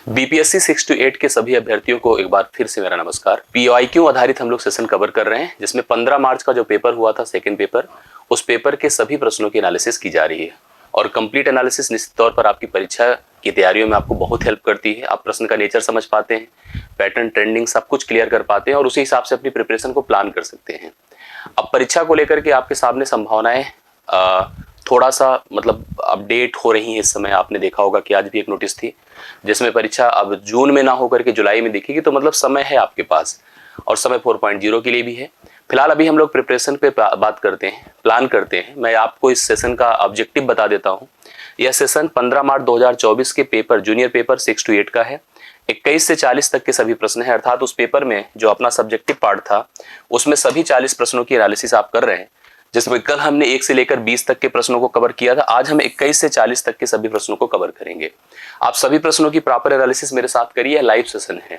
BPSC 6 to 8 के सभी अभ्यर्थियों को एक बार फिर से मेरा नमस्कार। पीवाईक्यू आधारित हम लोग सेशन कवर कर रहे हैं, जिसमें 15 मार्च का जो पेपर हुआ था सेकंड पेपर, उस पेपर के सभी प्रश्नों की एनालिसिस की जा रही है। और कंप्लीट एनालिसिस निश्चित तौर पर आपकी परीक्षा की तैयारियों में आपको बहुत हेल्प करती है। आप प्रश्न का नेचर समझ पाते हैं, पैटर्न, ट्रेंडिंग सब कुछ क्लियर कर पाते हैं और उसी हिसाब से अपनी प्रिपरेशन को प्लान कर सकते हैं। अब परीक्षा को लेकर के आपके सामने संभावनाएं थोड़ा सा मतलब अपडेट हो रही है। इस समय आपने देखा होगा कि आज भी एक नोटिस थी जिसमें परीक्षा अब जून में ना होकर के जुलाई में दिखेगी, तो मतलब समय है आपके पास और समय 4.0 के लिए भी है। फिलहाल अभी हम लोग प्रिपरेशन पे बात करते हैं, प्लान करते हैं। मैं आपको इस सेशन का ऑब्जेक्टिव बता देता हूं। यह सेशन 15 मार्च 2024 के पेपर जूनियर पेपर 6 to 8 का है। 21 से 40 तक के सभी प्रश्न हैं, अर्थात उस पेपर में जो अपना सब्जेक्टिव पार्ट था उसमें सभी 40 प्रश्नों की एनालिसिस आप कर रहे हैं, जिसमें कल हमने 1 से लेकर 20 तक के प्रश्नों को कवर किया था। आज हम 21 से 40 तक के सभी प्रश्नों को कवर करेंगे। आप सभी प्रश्नों की प्रॉपर एनालिसिस मेरे साथ करिए। लाइव सेशन है,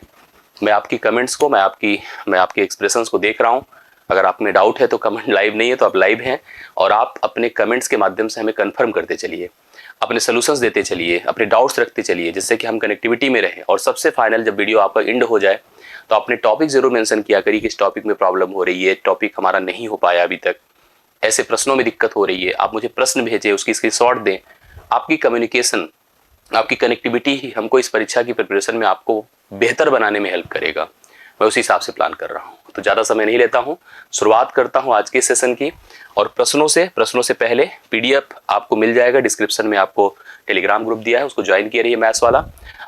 मैं आपकी कमेंट्स को, मैं आपके एक्सप्रेशंस को देख रहा हूं। अगर आप में डाउट है तो कमेंट लाइव नहीं है तो आप लाइव हैं, और आप अपने कमेंट्स के माध्यम से हमें कंफर्म करते चलिए, अपने सोल्यूशंस देते चलिए, अपने डाउट्स रखते चलिए, जिससे कि हम कनेक्टिविटी में रहें। और सबसे फाइनल जब वीडियो आपका एंड हो जाए तो अपने टॉपिक जरूर मेंशन किया करिए कि इस टॉपिक में प्रॉब्लम हो रही है, टॉपिक हमारा नहीं हो पाया अभी तक, ऐसे प्रश्नों में दिक्कत हो रही है। आप मुझे प्रश्न भेजें, उसकी स्क्रीनशॉट दें। आपकी कम्युनिकेशन, आपकी कनेक्टिविटी ही हमको इस परीक्षा की प्रिपरेशन में आपको बेहतर बनाने में हेल्प करेगा। मैं उसी हिसाब से प्लान कर रहा हूँ, तो ज़्यादा समय नहीं लेता हूँ, शुरुआत करता हूँ आज के सेशन की। और प्रश्नों से पहले पीडीएफ आपको मिल जाएगा, डिस्क्रिप्शन में आपको टेलीग्राम ग्रुप दिया है, उसको ज्वाइन किया रहिए, मैथ्स वाला।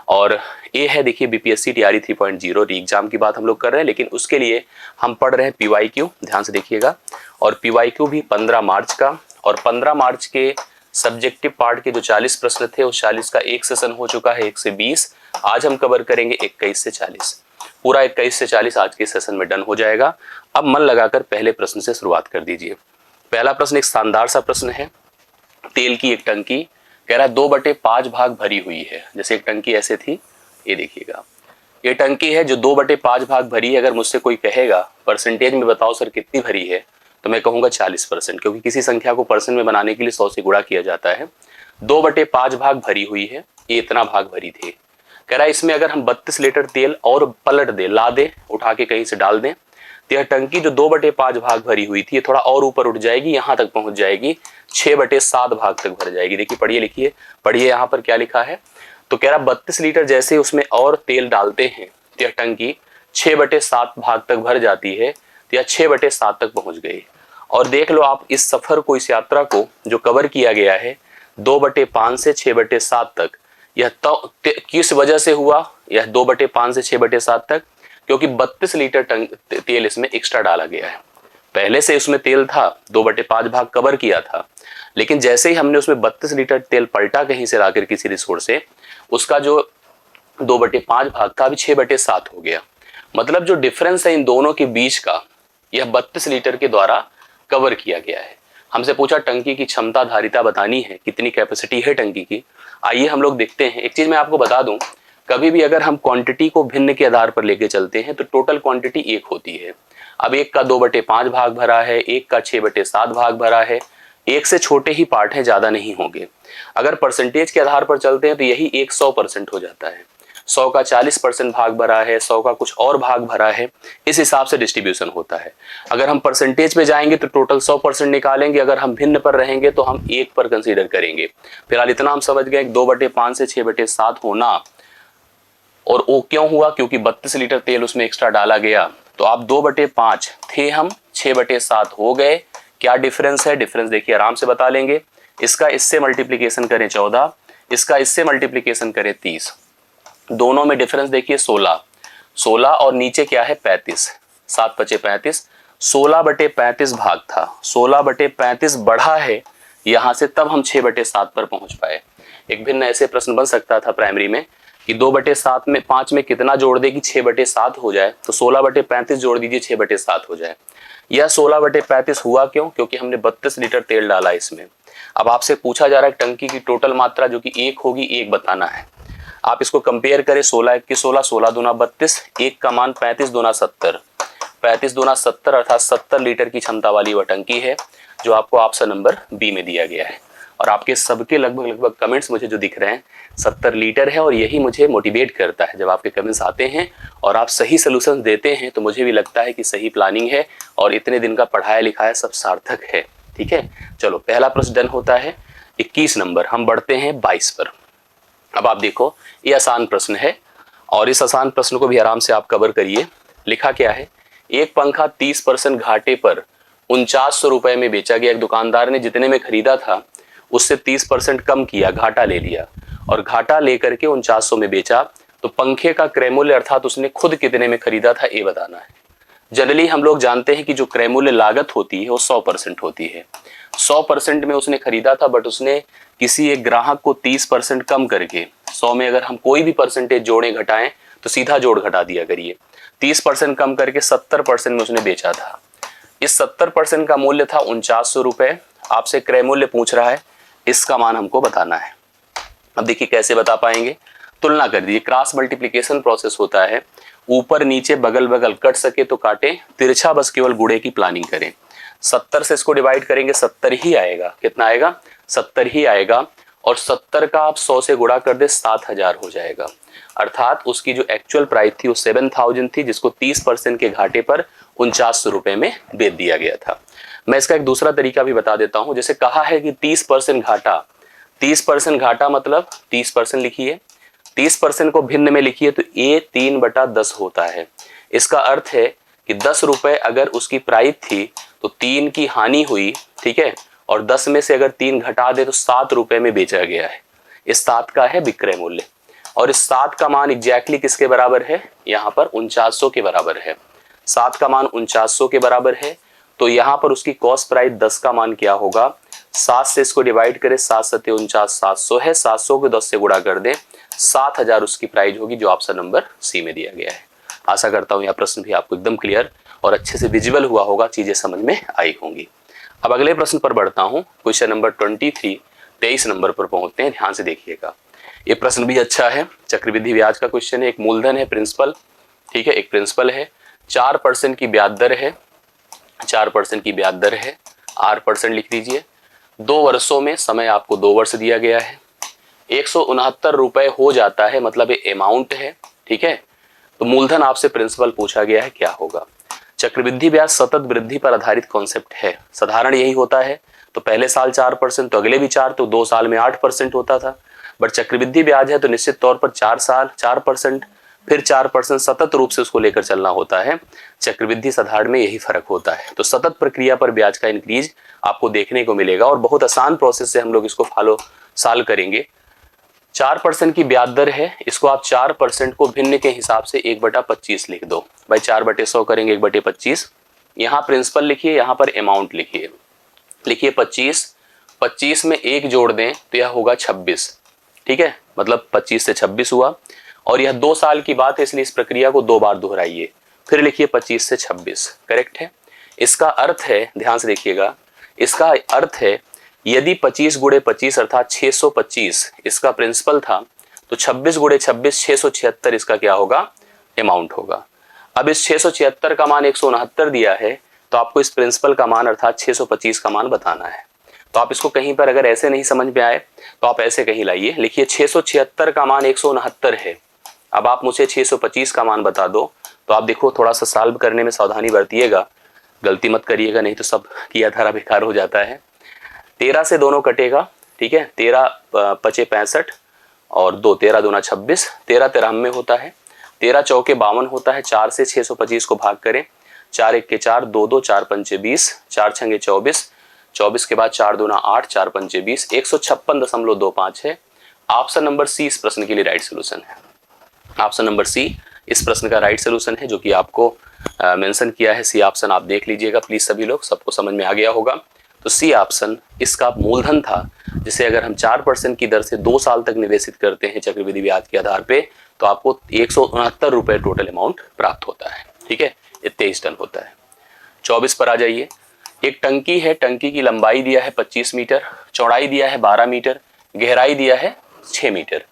और ये है, देखिए, बीपीएससी टीआरई 3.0 री एग्जाम की बात हम लोग कर रहे हैं, लेकिन उसके लिए हम पढ़ रहे हैं पीवाईक्यू। ध्यान से देखिएगा। और पीवाईक्यू भी 15 मार्च का, और 15 मार्च के सब्जेक्टिव पार्ट के जो 40 प्रश्न थे उस 40 का एक सेशन हो चुका है, 1 से 20। आज हम कवर करेंगे 21 से 40, पूरा 21 से 40 आज के सेशन में डन हो जाएगा। अब मन लगाकर पहले प्रश्न से शुरुआत कर दीजिए। पहला प्रश्न एक शानदार सा प्रश्न है। तेल की एक टंकी, कह रहा है 2/5 भाग भरी हुई है। जैसे एक टंकी ऐसे थी, ये देखिएगा, ये टंकी है जो 2/5 भाग भरी है। अगर मुझसे कोई कहेगा परसेंटेज में बताओ सर कितनी भरी है, तो मैं कहूंगा 40%, क्योंकि किसी संख्या को परसेंट में बनाने के लिए 100 से गुणा किया जाता है। 2/5 भाग भरी हुई है, ये इतना भाग भरी थी। कह रहा है इसमें अगर हम 32 लीटर तेल और पलट दे, ला दे, उठा के कहीं से डाल दें, तो यह टंकी जो 2/5 भाग भरी हुई थी, ये थोड़ा और ऊपर उठ जाएगी, यहां तक पहुंच जाएगी, 6/7 भाग तक भर जाएगी। देखिए, पढ़िए, लिखिए, पढ़िए यहाँ पर क्या लिखा है। तो कह रहा 32 लीटर जैसे उसमें और तेल डालते हैं तो यह टंकी 6/7 भाग तक भर जाती है, तो यह 6/7 तक पहुंच गई। और देख लो आप इस सफर को, इस यात्रा को जो कवर किया गया है 2/5 से 6/7 तक, यह किस वजह से हुआ, यह 2/5 से 6/7 तक, क्योंकि 32 लीटर तेल इसमें एक्स्ट्रा डाला गया है। पहले से उसमें तेल था, 2/5 भाग कवर किया था, लेकिन जैसे ही हमने उसमें 32 लीटर तेल पलटा कहीं से लाकर किसी रिसोर्स से, उसका जो 2/5 भाग था अभी 6/7 हो गया। मतलब जो डिफरेंस है इन दोनों के बीच का, यह 32 लीटर के द्वारा कवर किया गया है। हमसे पूछा टंकी की क्षमता धारिता बतानी है, कितनी कैपेसिटी है टंकी की। आइए हम लोग देखते हैं। एक चीज मैं आपको बता दूं, कभी भी अगर हम क्वांटिटी को भिन्न के आधार पर लेके चलते हैं तो टोटल क्वांटिटी एक होती है। अब एक का 2/5 भाग भरा है, एक का 6/7 भाग भरा है, एक से छोटे ही पार्ट है, ज्यादा नहीं होंगे। अगर परसेंटेज के आधार पर चलते हैं तो यही एक 100% हो जाता है। 100 का 40% भाग भरा है, 100 का कुछ और भाग भरा है, इस हिसाब से डिस्ट्रीब्यूशन होता है। अगर हम परसेंटेज पे जाएंगे तो टोटल 100% निकालेंगे, अगर हम भिन्न पर रहेंगे तो हम एक पर कंसीडर करेंगे। फिलहाल इतना हम समझ गए 2/5 से 6/7 होना। और वो क्यों हुआ, क्योंकि 32 लीटर तेल उसमें एक्स्ट्रा डाला गया। तो आप 2/5 थे, हम 6/7 हो गए। क्या डिफरेंस है, डिफरेंस देखिए आराम से बता लेंगे। इसका इससे मल्टीप्लीकेशन करें 14, इसका इससे मल्टीप्लीकेशन करें 30, दोनों में डिफरेंस देखिए 16 और नीचे क्या है 35, 7×5 = 16/35 भाग था, 16/35 बढ़ा है यहां से, तब हम 6/7 पर पहुंच पाए। एक भिन्न ऐसे प्रश्न बन सकता था प्राइमरी में कि 2/7 में 5 में कितना जोड़ दे कि 6/7 हो जाए, तो 16/35 जोड़ दीजिए 6/7 हो जाए। यह 16/35 हुआ क्यों, क्योंकि हमने 32 लीटर तेल डाला इसमें। अब आपसे पूछा जा रहा है टंकी की टोटल मात्रा जो कि 1 होगी, 1 बताना है। आप इसको कंपेयर करें, 16 × 1 = 16, 16 दूना 32, 1 का मान 35 दूना 70, 35 दूना 70 अर्थात 70 लीटर की क्षमता वाली वह टंकी है, जो आपको ऑप्शन नंबर बी में दिया गया है। और आपके सबके लगभग कमेंट्स मुझे जो दिख रहे हैं 70 लीटर है, और यही मुझे मोटिवेट करता है। जब आपके कमेंट्स आते हैं और आप सही सोल्यूशन देते हैं तो मुझे भी लगता है कि सही प्लानिंग है और इतने दिन का पढ़ाया लिखाया सब सार्थक है। ठीक है, चलो पहला प्रश्न डन होता है। 21 नंबर, हम बढ़ते हैं 22 पर। अब आप देखो, ये आसान प्रश्न है और इस आसान प्रश्न को भी आराम से आप कवर करिए। लिखा क्या है, एक पंखा 30% घाटे पर 4900 रुपए में बेचा गया। एक दुकानदार ने जितने में खरीदा था उससे 30% कम किया, घाटा ले लिया और घाटा लेकर के 4900 में बेचा। तो पंखे का क्रय मूल्य अर्थात उसने खुद कितने में खरीदा था ये बताना है। जनरली हम लोग जानते हैं कि जो क्रय मूल्य लागत होती है वो 100% होती है। 100% में उसने खरीदा था, बट उसने किसी एक ग्राहक को 30% कम करके, 100 में अगर हम कोई भी परसेंटेज जोड़े घटाएं तो सीधा जोड़ घटा दिया करिए, 30% कम करके 70% में उसने बेचा था। इस 70% का मूल्य था 4900 रुपए। आपसे क्रय मूल्य पूछ रहा है, इसका मान हमको बताना है। अब देखिए कैसे बता पाएंगे, तुलना कर दीजिए। क्रॉस मल्टीप्लिकेशन प्रोसेस होता है, ऊपर नीचे बगल बगल कट सके तो काटे, तिरछा बस केवल गुणे की प्लानिंग करें। 70 से इसको डिवाइड करेंगे 70 ही आएगा। कितना आएगा, 70 ही आएगा। और 70 का आप 100 से गुणा कर दे 7000 हो जाएगा। अर्थात उसकी जो एक्चुअल प्राइस थी वो 7000 थी, जिसको 30% के घाटे पर 4900 रुपए में बेच दिया गया था। मैं इसका एक दूसरा तरीका भी बता देता हूं। जैसे कहा है कि 30% घाटा, 30% घाटा मतलब 30% लिखिए, 30% को भिन्न में लिखिए तो ये 3/10 होता है। इसका अर्थ है कि 10 रुपए अगर उसकी प्राइस थी तो 3 की हानि हुई, ठीक है, और 10 में से अगर 3 घटा दे तो 7 रुपए में बेचा गया है। इस 7 का है विक्रय मूल्य, और इस 7 का मान एग्जैक्टली किसके बराबर है, यहाँ पर 4900 के बराबर है। 7 का मान 4900 के बराबर है, तो यहाँ पर उसकी कॉस्ट प्राइस 10 का मान क्या होगा, 7 से इसको डिवाइड करें, 7 7 49, 700 है, 700 को 10 से गुणा कर दें, 7000 उसकी प्राइस होगी, जो ऑप्शन नंबर सी में दिया गया है। आशा करता हूँ यह प्रश्न भी आपको एकदम क्लियर और अच्छे से विजुअल हुआ होगा, चीजें समझ में आई होंगी। अब अगले प्रश्न पर बढ़ता हूँ, क्वेश्चन नंबर 23, 23 नंबर पर पहुंचते हैं। ध्यान से देखिएगा, ये प्रश्न भी अच्छा है, चक्रवृद्धि ब्याज का क्वेश्चन है। एक मूलधन है, प्रिंसिपल, ठीक है, एक प्रिंसिपल है, 4% की ब्याज दर है, 4% की ब्याज दर है, 8% लिख दीजिए। 2 वर्षों में समय आपको 2 वर्ष दिया गया है, 169 रुपए हो जाता है, मतलब ये अमाउंट है, ठीक है। तो मूलधन आपसे प्रिंसिपल पूछा गया है, क्या होगा। चक्रवृद्धि ब्याज सतत वृद्धि पर आधारित कॉन्सेप्ट है। साधारण यही होता है, तो पहले साल 4%, तो अगले भी 4, तो 2 साल में 8% होता था। बट चक्रवृद्धि ब्याज है तो निश्चित तौर पर 4 साल 4%, फिर 4% सतत रूप से उसको लेकर चलना होता है। चक्रवृद्धि साधारण में यही फर्क होता है। तो सतत प्रक्रिया पर ब्याज का इंक्रीज आपको देखने को मिलेगा, और बहुत आसान प्रोसेस से हम लोग इसको सॉल्व करेंगे। 4% की ब्याज दर है, इसको आप 4% को भिन्न के हिसाब से 1/25 लिख दो। भाई 4/100 करेंगे 1/25। यहाँ प्रिंसिपल लिखिए, यहाँ पर अमाउंट लिखिए, लिखिए 25, 25 में 1 जोड़ दें तो यह होगा 26, ठीक है, मतलब 25 से 26 हुआ। और यह 2 साल की बात है, इसलिए इस प्रक्रिया को 2 बार दोहराइए, फिर लिखिए 25 से 26, करेक्ट है। इसका अर्थ है, ध्यान से देखिएगा, इसका अर्थ है यदि 25 गुणे 25 अर्थात 625 इसका प्रिंसिपल था, तो 26 गुणे 26 676 इसका क्या होगा, अमाउंट होगा। अब इस 676 का मान 169 दिया है, तो आपको इस प्रिंसिपल का मान अर्थात 625 का मान बताना है। तो आप इसको कहीं पर अगर ऐसे नहीं समझ में आए तो आप ऐसे कहीं लाइए, लिखिए 676 का मान 169 है। अब आप मुझे 625 का मान बता दो, तो आप देखो थोड़ा सा सॉल्व करने में सावधानी बरतिएगा, गलती मत करिएगा, नहीं तो सब किया धारा बेकार हो जाता है। 13 से दोनों कटेगा, ठीक है, 13 पचे 65 और 2 13 दूना 26, 13 93 होता है, 13 चौके 52 होता है। 4 से 625 को भाग करें, 4 1 के 4, 2 2 4 5 20, 4 6 24, 24 के बाद 4 दूना 8, 4 5 20, 156.25 है। ऑप्शन नंबर सी इस प्रश्न के लिए राइट सोल्यूशन है। ऑप्शन नंबर सी इस प्रश्न का राइट सोल्यूशन है, जो कि आपको मेंशन किया है। सी ऑप्शन आप देख लीजिएगा प्लीज, सभी लोग, सबको समझ में आ गया होगा। तो सी ऑप्शन इसका मूलधन था, जिसे अगर हम 4% की दर से 2 साल तक निवेशित करते हैं चक्रवृद्धि ब्याज के आधार पे, तो आपको 169 रुपए टोटल अमाउंट प्राप्त होता है, ठीक है। ये 23 टन होता है। 24 पर आ जाइए। एक टंकी है, टंकी की लंबाई दिया है 25 मीटर, चौड़ाई दिया है 12 मीटर, गहराई दिया है 6 मीटर।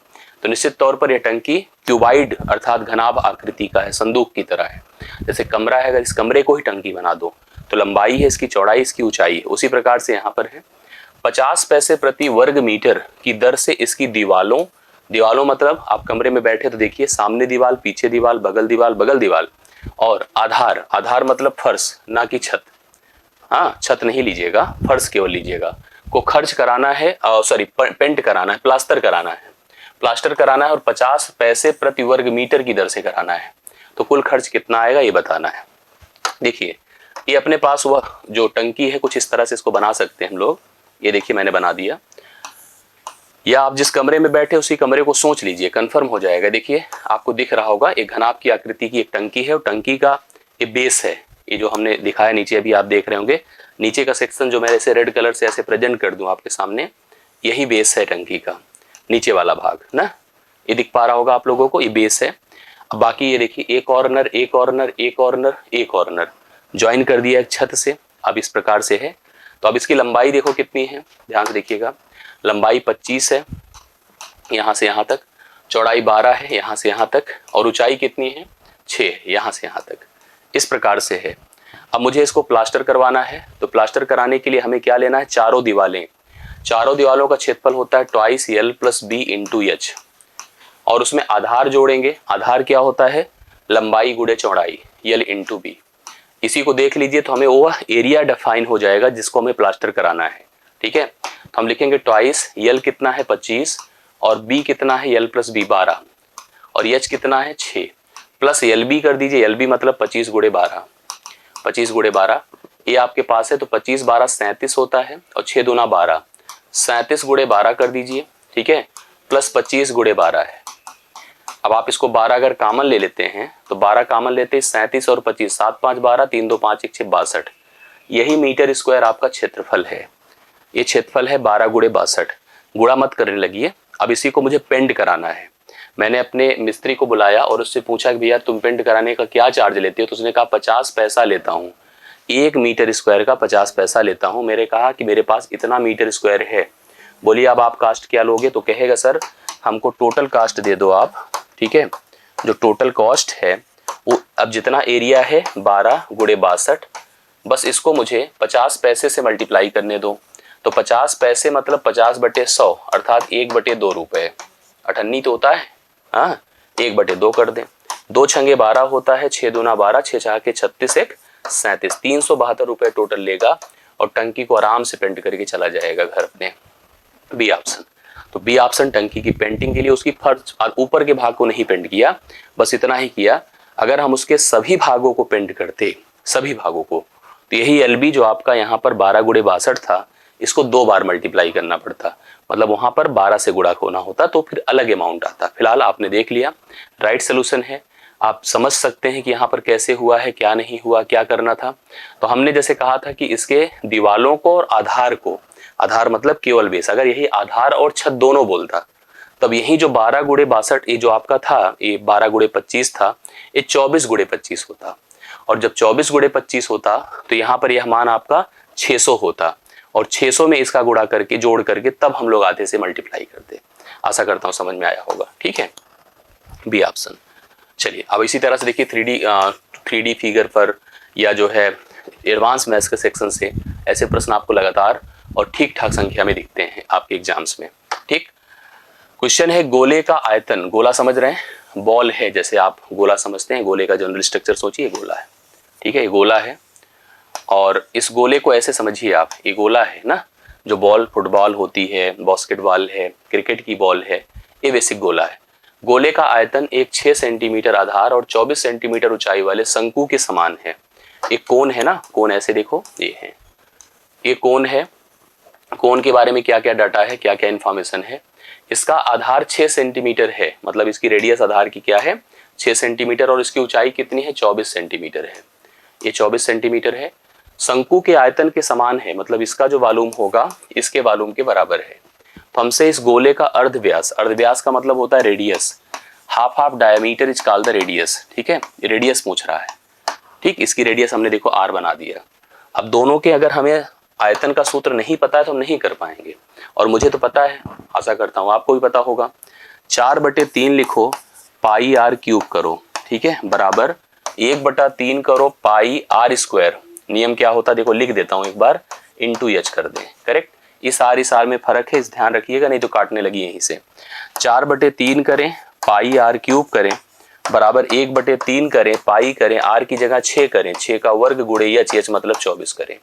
तो निश्चित तौर पर यह टंकी क्यूबाइड अर्थात घनाभ आकृति का है, संदूक की तरह है। जैसे कमरा है, अगर इस कमरे को ही टंकी बना दो तो लंबाई है इसकी, चौड़ाई इसकी, ऊंचाई है, उसी प्रकार से यहाँ पर है। 50 पैसे प्रति वर्ग मीटर की दर से इसकी दीवालों मतलब आप कमरे में बैठे तो देखिए सामने दीवार, पीछे दीवार, बगल दीवार और आधार मतलब फर्श ना कि छत। हाँ, छत नहीं लीजिएगा, फर्श केवल लीजिएगा। को खर्च कराना है, पेंट कराना है, प्लास्टर कराना है और 50 पैसे प्रति वर्ग मीटर की दर से कराना है। तो कुल खर्च कितना आएगा ये बताना है। देखिए ये अपने पास वह जो टंकी है कुछ इस तरह से इसको बना सकते हैं हम लोग। ये देखिए मैंने बना दिया, या आप जिस कमरे में बैठे उसी कमरे को सोच लीजिए, कंफर्म हो जाएगा। देखिए आपको दिख रहा होगा एक घनाभ की आकृति की एक टंकी है और टंकी का ये बेस है, ये जो हमने दिखाया नीचे अभी आप देख रहे होंगे, नीचे का सेक्शन जो मैं ऐसे रेड कलर से ऐसे प्रेजेंट कर दूं आपके सामने, यही बेस है टंकी का, नीचे वाला भाग ना, ये दिख पा रहा होगा आप लोगों को, ये बेस है। अब बाकी ये देखिए एक कॉर्नर ज्वाइन कर दिया एक छत से, अब इस प्रकार से है। तो अब इसकी लंबाई देखो कितनी है, ध्यान से देखिएगा, लंबाई 25 है यहाँ से यहाँ तक, चौड़ाई 12 है यहाँ से यहाँ तक, और ऊंचाई कितनी है 6 यहाँ से यहाँ तक, इस प्रकार से है। अब मुझे इसको प्लास्टर करवाना है, तो प्लास्टर कराने के लिए हमें क्या लेना है, चारों दीवालों का क्षेत्रफल होता है ट्वाइस L + B × H, और उसमें आधार जोड़ेंगे। आधार क्या होता है, लंबाई गुणे चौड़ाई L × B। इसी को देख लीजिए तो हमें वो एरिया डिफाइन हो जाएगा जिसको हमें प्लास्टर कराना है। ठीक है, तो हम लिखेंगे ट्वाइस L कितना है 25 और B कितना है L + B 12 और H कितना है 6 प्लस LB कर दीजिए, LB मतलब 25 × 12 ये आपके पास है। तो 25 12 37 होता है और 6 दूना 12, 37 × 12 कर दीजिए, ठीक है, प्लस 25 × 12 है। अब आप इसको 12 अगर कामन ले लेते हैं तो 12 कामन लेते हैं, 37 और 25, 7 5 12, 3 2 5 1 6 62, यही मीटर स्क्वायर आपका क्षेत्रफल है। ये क्षेत्रफल है 12 × 62, गुणा मत करने लगिए। अब इसी को मुझे पेंट कराना है। मैंने अपने मिस्त्री को बुलाया और उससे पूछा कि भैया तुम पेंट कराने का क्या चार्ज लेते हो, तो उसने कहा 50 पैसा लेता हूँ, 1 मीटर स्क्वायर का 50 पैसा लेता हूँ। मेरे कहा कि मेरे पास इतना मीटर स्क्वायर है। बोलिए अब आप कास्ट क्या लोगे, तो कहेगा सर हमको टोटल कास्ट दे दो आप। ठीक है, जो टोटल कॉस्ट है वो अब जितना एरिया है 12 × 62, बस इसको मुझे 50 पैसे से मल्टीप्लाई करने दो। तो 50 पैसे मतलब 50/100 अर्थात 1/2 रुपए। 98 तो होता है, हाँ 1/2 कर दें। 2 छंगे 12 होता है, 6 दूना 12, 6 4 के 36 1 37, 372 रुपए टोटल लेगा और टंकी को आराम से पेंट करके चला जाएगा घर अपने। B option. तो बी ऑप्शन टंकी की पेंटिंग के लिए, उसकी फर्श ऊपर के भाग को नहीं पेंट किया, बस इतना ही किया। अगर हम उसके सभी भागों को पेंट करते, सभी भागों को, तो यही LB जो आपका यहाँ पर 12 × 62 था, इसको 2 बार मल्टीप्लाई करना पड़ता, मतलब वहां पर 12 से गुणा होना होता, तो फिर अलग अमाउंट आता। फिलहाल आपने देख लिया, राइट सोल्यूशन है। आप समझ सकते हैं कि यहाँ पर कैसे हुआ है, क्या नहीं हुआ, क्या करना था। तो हमने जैसे कहा था कि इसके दीवालों को और आधार को, आधार मतलब केवल बेस, अगर यही आधार और छत दोनों बोलता तब यही जो 12 × 62 ये जो आपका था, ये 12 × 25 था, ये 24 × 25 होता, और जब 24 × 25 होता तो यहाँ पर यह मान आपका 600 होता, और 600 में इसका गुणा करके जोड़ करके तब हम लोग आधे से मल्टीप्लाई करते। आशा करता हूँ समझ में आया होगा। ठीक है, बी ऑप्शन। चलिए अब इसी तरह से देखिए 3D फिगर पर या जो है एडवांस मैथ्स के सेक्शन से ऐसे प्रश्न आपको लगातार और ठीक ठाक संख्या में दिखते हैं आपके एग्जाम्स में। ठीक, क्वेश्चन है गोले का आयतन, गोला समझ रहे हैं, बॉल है जैसे आप गोला समझते हैं, गोले का जनरल स्ट्रक्चर सोचिए, गोला है। ठीक है, ये गोला है और इस गोले को ऐसे समझिए आप, ये गोला है ना, जो बॉल फुटबॉल होती है, बास्केटबॉल है, क्रिकेट की बॉल है, ये बेसिक गोला है। गोले का आयतन एक 6 सेंटीमीटर आधार और 24 सेंटीमीटर ऊंचाई वाले शंकु के समान है। एक कोन है ना, कोन ऐसे देखो, ये है, ये कोन है। कोन के बारे में क्या क्या डाटा है, क्या क्या इन्फॉर्मेशन है। इसका आधार 6 सेंटीमीटर है, मतलब इसकी रेडियस आधार की क्या है 6 सेंटीमीटर, और इसकी ऊंचाई कितनी है 24 सेंटीमीटर है। ये 24 सेंटीमीटर है। शंकु के आयतन के समान है, मतलब इसका जो वॉल्यूम होगा इसके वॉल्यूम के बराबर है। तो हमसे इस गोले का अर्धव्यास, अर्धव्यास का मतलब होता है radius, half diameter is called the radius. ठीक है, रेडियस पूछ रहा है। ठीक, इसकी रेडियस हमने देखो r बना दिया। अब दोनों के अगर हमें आयतन का सूत्र नहीं पता है तो हम नहीं कर पाएंगे, और मुझे तो पता है, आशा करता हूँ आपको भी पता होगा। 4/3 लिखो, πr³ करो, ठीक है, बराबर 1/3 करो πr²। नियम क्या होता है देखो, लिख देता हूं एक बार, × h कर दें, करेक्ट। इस आर में फर्क है, इस ध्यान रखिएगा, नहीं तो काटने लगी यहीं से। 4/3 करें पाई आर क्यूब करें बराबर 1/3 करें पाई करें आर की जगह 6 करें, 6 का वर्ग गुणे एच मतलब 24 करें।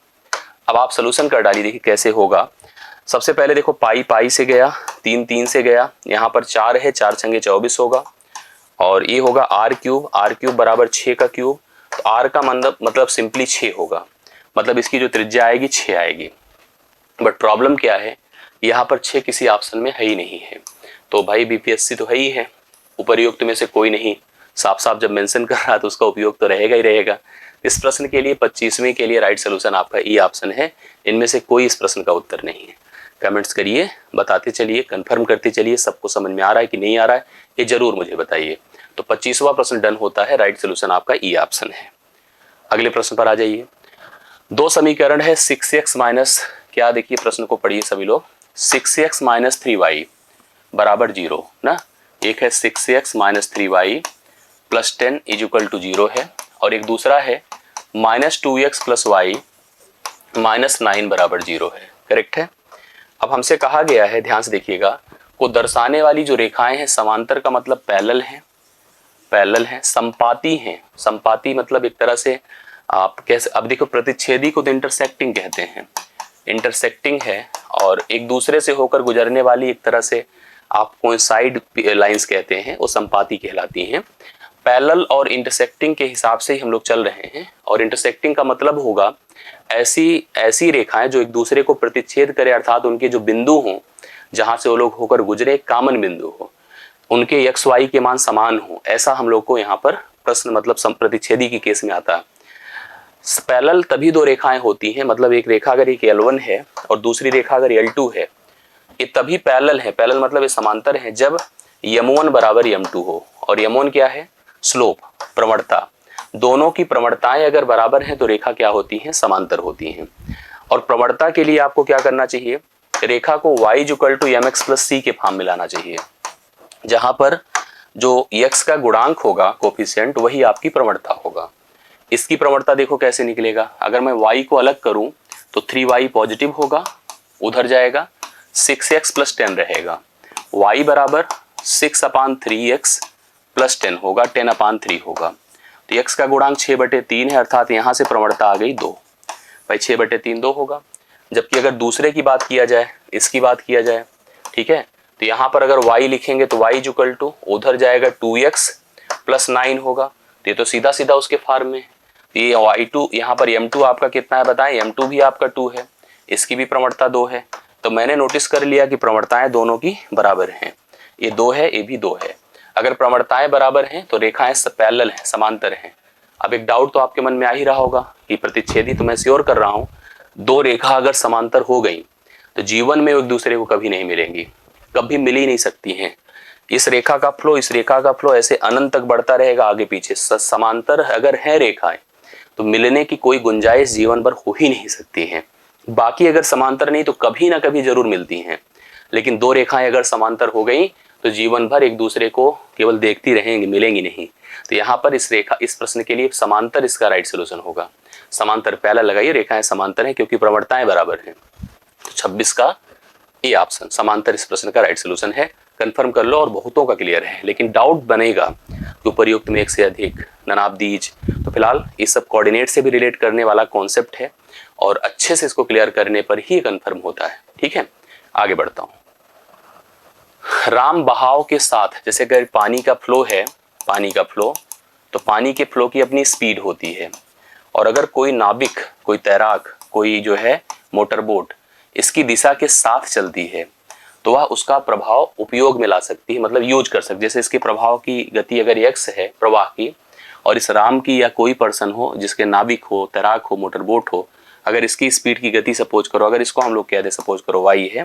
अब आप सोल्यूशन कर डालिए, देखिए कैसे होगा। सबसे पहले देखो पाई पाई से गया, 3 3 से गया, यहाँ पर 4 है, 4 छंगे 24 होगा, और ये होगा आर क्यूब बराबर 6 का क्यूब, तो आर का मतलब सिंपली 6 होगा, मतलब इसकी जो त्रिज्या आएगी 6 आएगी। बट प्रॉब्लम क्या है, यहाँ पर 6 किसी ऑप्शन में है ही नहीं है, तो भाई बीपीएससी तो है ही है, उपर्युक्त में से कोई नहीं, साफ साफ जब मेंशन कर रहा है तो उसका उपयोग तो रहेगा ही रहेगा। इस प्रश्न के लिए 25वें के लिए राइट सोल्यूशन आपका ई ऑप्शन है, इनमें से कोई इस प्रश्न का उत्तर नहीं है। कमेंट्स करिए, बताते चलिए, कंफर्म करते चलिए, सबको समझ में आ रहा है कि नहीं आ रहा है ये जरूर मुझे बताइए। तो 25वां प्रश्न डन होता है, राइट सोल्यूशन आपका ई ऑप्शन है। अगले प्रश्न पर आ जाइए। दो समीकरण है 6x माइनस, क्या देखिए प्रश्न को पढ़िए सभी लोग, 6x माइनस 3y बराबर 0 ना, एक है 6x minus 3y plus 10 is equal to 0 है, और एक दूसरा है minus 2x plus y minus 9 बराबर 0 है। करेक्ट है। अब हमसे कहा गया है, ध्यान से देखिएगा, को दर्शाने वाली जो रेखाएं हैं समांतर का मतलब पैरेलल है, संपाती हैं, संपाती मतलब एक तरह से आप कैसे, अब देखो प्रतिच्छेदी को तो इंटरसेक्टिंग कहते हैं, इंटरसेक्टिंग है, और एक दूसरे से होकर गुजरने वाली एक तरह से आप कोइंसाइड लाइंस कहते हैं, वो संपाती कहलाती हैं। पैरेलल और इंटरसेक्टिंग के हिसाब से ही हम लोग चल रहे हैं, और इंटरसेक्टिंग का मतलब होगा ऐसी रेखाएं जो एक दूसरे को प्रतिच्छेद करे, अर्थात उनके जो बिंदु हों जहां से वो लोग होकर गुजरे, कॉमन बिंदु हो, उनके एक्स वाई के मान समान हो, ऐसा हम लोग को यहाँ पर प्रश्न मतलब प्रतिच्छेदी की केस में आता है। पैरेलल तभी दो रेखाएं होती हैं, मतलब एक रेखा अगर एक L1 है और दूसरी रेखा अगर L2 है, ये तभी पैरेलल है, पैरेलल मतलब ये समांतर है जब M1 बराबर M2 हो, और M1 क्या है, स्लोप, प्रवणता, दोनों की प्रवणताएं अगर बराबर हैं तो रेखा क्या होती हैं, समांतर होती हैं। और प्रवणता के लिए आपको क्या करना चाहिए, रेखा को y equal to mx plus c के फॉर्म में लाना चाहिए, जहां पर जो x का गुणांक होगा कोफिशिएंट वही आपकी प्रवणता होगा। इसकी प्रवणता देखो कैसे निकलेगा, अगर मैं y को अलग करूं तो 3y पॉजिटिव होगा, उधर जाएगा 6x प्लस 10 रहेगा, y बराबर 6/3x प्लस 10 होगा, 10/3 होगा, तो x का गुणांक 6/3 है, अर्थात यहां से प्रवणता आ गई 2, भाई 6/3 2 होगा। जबकि अगर दूसरे की बात किया जाए, इसकी बात किया जाए, ठीक है, तो यहाँ पर अगर y लिखेंगे तो y इक्वल टू उधर जाएगा 2x प्लस 9 होगा, तो ये तो सीधा सीधा उसके फॉर्म में, ये y2 यहाँ पर m2 आपका कितना है बताएं, m2 भी आपका 2 है, इसकी भी प्रवणता 2 है, तो मैंने नोटिस कर लिया कि प्रवणताएं दोनों की बराबर हैं, ये 2 है ये भी 2 है। अगर प्रवणताएं बराबर हैं तो रेखाएं पैरेलल हैं, समांतर हैं। अब एक डाउट तो आपके मन में आ ही रहा होगा कि प्रतिच्छेदी तो मैं श्योर कर रहा हूं, दो रेखा अगर समांतर हो गई तो जीवन में एक दूसरे को कभी नहीं मिलेंगी, कभी मिल ही नहीं सकती हैं। इस रेखा का फ्लो इस रेखा का फ्लो ऐसे अनंत तक बढ़ता रहेगा आगे पीछे। समांतर अगर है रेखाएं तो मिलने की कोई गुंजाइश जीवन भर हो ही नहीं सकती है। बाकी अगर समांतर नहीं तो कभी ना कभी जरूर मिलती हैं, लेकिन दो रेखाएं अगर समांतर हो गई तो जीवन भर एक दूसरे को केवल देखती रहेंगी, मिलेंगी नहीं। तो यहाँ पर इस प्रश्न के लिए समांतर इसका राइट सोल्यूशन होगा। समांतर पहला लगाइए, रेखाएं समांतर हैं क्योंकि प्रवणताएं बराबर हैं, तो 26 का ए ऑप्शन समांतर इस प्रश्न का राइट सोल्यूशन है। कंफर्म कर लो और बहुतों का क्लियर है, लेकिन डाउट बनेगा कि उपर्युक्त में एक से अधिक ननाबदीज, तो फिलहाल इस सब कोऑर्डिनेट से भी रिलेट करने वाला कॉन्सेप्ट है और अच्छे से इसको क्लियर करने पर ही कंफर्म होता है। ठीक है, आगे बढ़ता हूं। राम बहाव के साथ, जैसे अगर पानी का फ्लो है, पानी का फ्लो, तो पानी के फ्लो की अपनी स्पीड होती है, और अगर कोई नाविक, कोई तैराक, कोई जो है मोटर बोट इसकी दिशा के साथ चलती है तो वह उसका प्रभाव उपयोग में ला सकती है, मतलब यूज कर सकती है। जैसे इसके प्रभाव की गति अगर x है प्रवाह की, और इस राम की या कोई पर्सन हो जिसके नाविक हो, तैराक हो, मोटर बोट हो, अगर इसकी स्पीड की गति सपोज करो, अगर इसको हम लोग कह दे सपोज करो y है,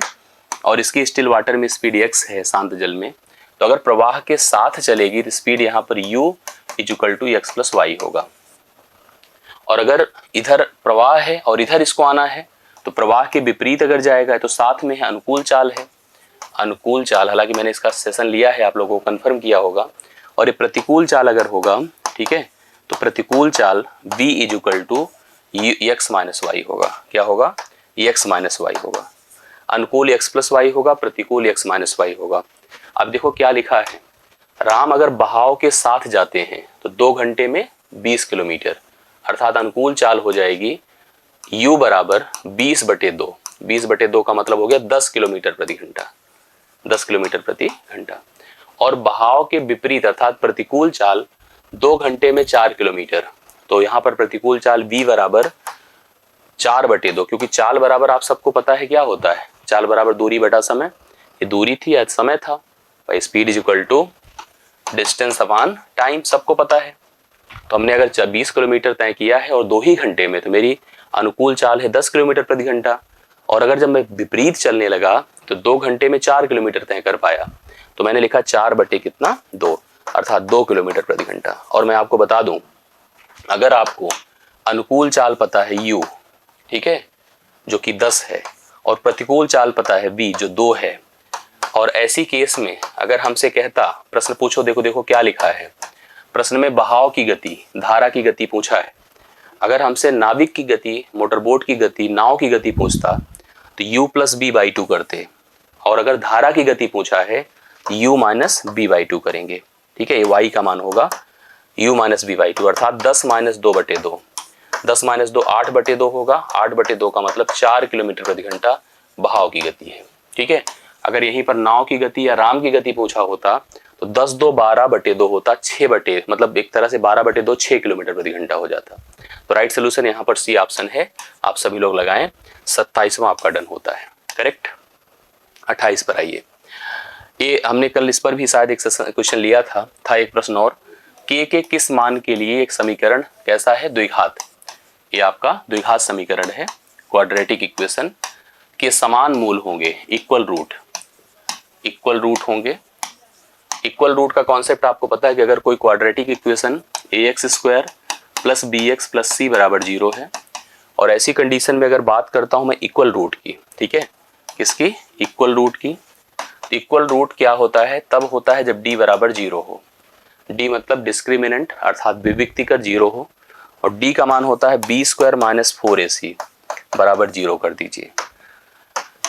और इसकी स्टिल वाटर में स्पीड x है शांत जल में, तो अगर प्रवाह के साथ चलेगी तो स्पीड यहाँ पर u equal to x plus y होगा। और अगर इधर प्रवाह है और इधर इसको आना है तो प्रवाह के विपरीत अगर जाएगा तो साथ में है अनुकूल चाल है, अनुकूल चाल, हालांकि मैंने इसका सेशन लिया है, आप लोगों को कंफर्म किया होगा। और ये प्रतिकूल चाल अगर होगा, ठीक है, तो प्रतिकूल चाल v equal to x minus y होगा। क्या होगा, x माइनस वाई होगा। अनुकूल x प्लस वाई होगा, प्रतिकूल x माइनस वाई होगा। अब देखो क्या लिखा है, राम अगर बहाव के साथ जाते हैं तो 2 घंटे में 20 किलोमीटर, अर्थात अनुकूल चाल हो जाएगी u बराबर 20/2। 20/2 का मतलब हो गया 10 किलोमीटर प्रति घंटा, 10 किलोमीटर प्रति घंटा। और बहाव के विपरीत अर्थात प्रतिकूल चाल 2 घंटे में 4 किलोमीटर, तो यहाँ पर प्रतिकूल चाल v बराबर 4/2, क्योंकि चाल बराबर आप सबको पता है क्या होता है, चाल बराबर दूरी बटा समय। ये दूरी थी या समय था, भाई speed is equal to distance upon time, सबको पता है। तो हमने अगर 20 किलोमीटर तय किया है और 2 ही घंटे में, तो मेरी अनुकूल चाल है 10 किलोमीटर प्रति घंटा। और अगर जब मैं विपरीत चलने लगा तो 2 घंटे में 4 किलोमीटर तय कर पाया, तो मैंने लिखा 4/2 अर्थात 2 किलोमीटर प्रति घंटा। और मैं आपको बता दूं, अगर आपको अनुकूल चाल पता है u, ठीक है, जो कि 10 है, और प्रतिकूल चाल पता है v जो 2 है, और ऐसी केस में अगर हमसे कहता, प्रश्न पूछो, देखो देखो क्या लिखा है प्रश्न में, बहाव की गति, धारा की गति पूछा है। अगर हमसे नाविक की गति, मोटरबोट की गति, नाव की गति पूछता तो u प्लस b/2 करते, और अगर धारा की गति पूछा है u माइनस b/2 करेंगे। ठीक है, ये y का मान होगा u माइनस b/2 अर्थात 10 माइनस 2/2। 10 माइनस 2 8/2 होगा, 8/2 का मतलब 4 किलोमीटर प्रति घंटा बहाव की गति है। ठीक है, अगर यहीं पर नाव की गति या राम की गति पूछा होता तो 10 2 12/2 होता, 6 मतलब एक तरह से 12/2 6 किलोमीटर प्रति घंटा हो जाता। तो राइट सोल्यूशन यहाँ पर सी ऑप्शन है, आप सभी लोग लगाएं। 27वां आपका डन होता है, करेक्ट। 28 पर आइए, ये हमने कल इस पर भी शायद एक क्वेश्चन लिया था एक प्रश्न और, के किस मान के लिए एक समीकरण कैसा है, द्विघात। ये आपका द्विघात समीकरण है, क्वाड्रेटिक इक्वेशन के समान मूल होंगे, इक्वल रूट होंगे। इक्वल रूट का कॉन्सेप्ट आपको पता है कि अगर कोई quadratic equation ax² plus bx plus c बराबर 0 है, और ऐसी कंडीशन में अगर बात करता हूं मैं इक्वल रूट की, ठीक है, किसकी, इक्वल रूट की। इक्वल रूट क्या होता है, तब होता है जब d बराबर 0 हो। d मतलब डिस्क्रिमिनेंट अर्थात विविक्तिकर 0 हो, और d का मान होता है b² माइनस 4ac बराबर 0 कर दीजिए।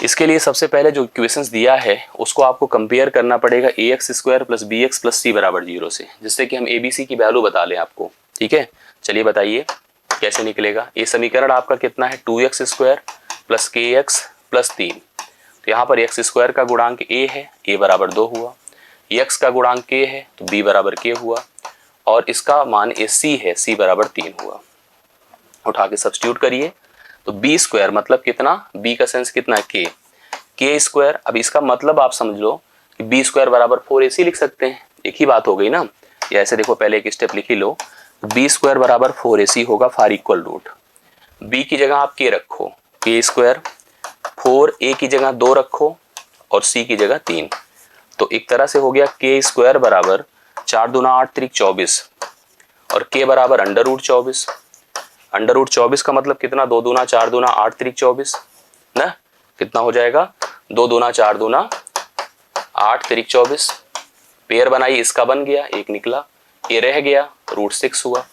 इसके लिए सबसे पहले जो इक्वेशंस दिया है उसको आपको कंपेयर करना पड़ेगा ax² plus bx plus c बराबर 0 से, जिससे कि हम abc की वैल्यू बता लें आपको। ठीक है, चलिए बताइए कैसे निकलेगा। ये समीकरण आपका कितना है, 2x² प्लस kx प्लस 3। तो यहाँ पर x² का गुणांक a है, a बराबर 2 हुआ, x का गुणांक k है तो b बराबर k हुआ, और इसका मान c है, c बराबर 3 हुआ। उठा के सब्स्टिट्यूट करिए तो b² मतलब कितना, b का सेंस कितना है, k²। अब इसका मतलब आप समझ लो कि b² बराबर 4ac लिख सकते हैं, एक ही बात हो गई ना। या ऐसे देखो, पहले एक स्टेप लिख ही लो, b² बराबर 4ac होगा फॉर इक्वल रूट। b की जगह आप k रखो, k², 4a की जगह 2 रखो, और c की जगह 3। तो एक तरह से हो गया k² बराबर 4 दूना 8 त्रिक 24, और k बराबर अंडर रूट 24। अंडर रूट 24 का मतलब कितना, 2 दूना 4 दूना 8 त्रिक 24 ना, कितना हो जाएगा, 2 दूना 4 दूना 8 त्रिक 24। पेयर बनाई, इसका बन गया, एक निकला, ये रह गया, √6 हुआ,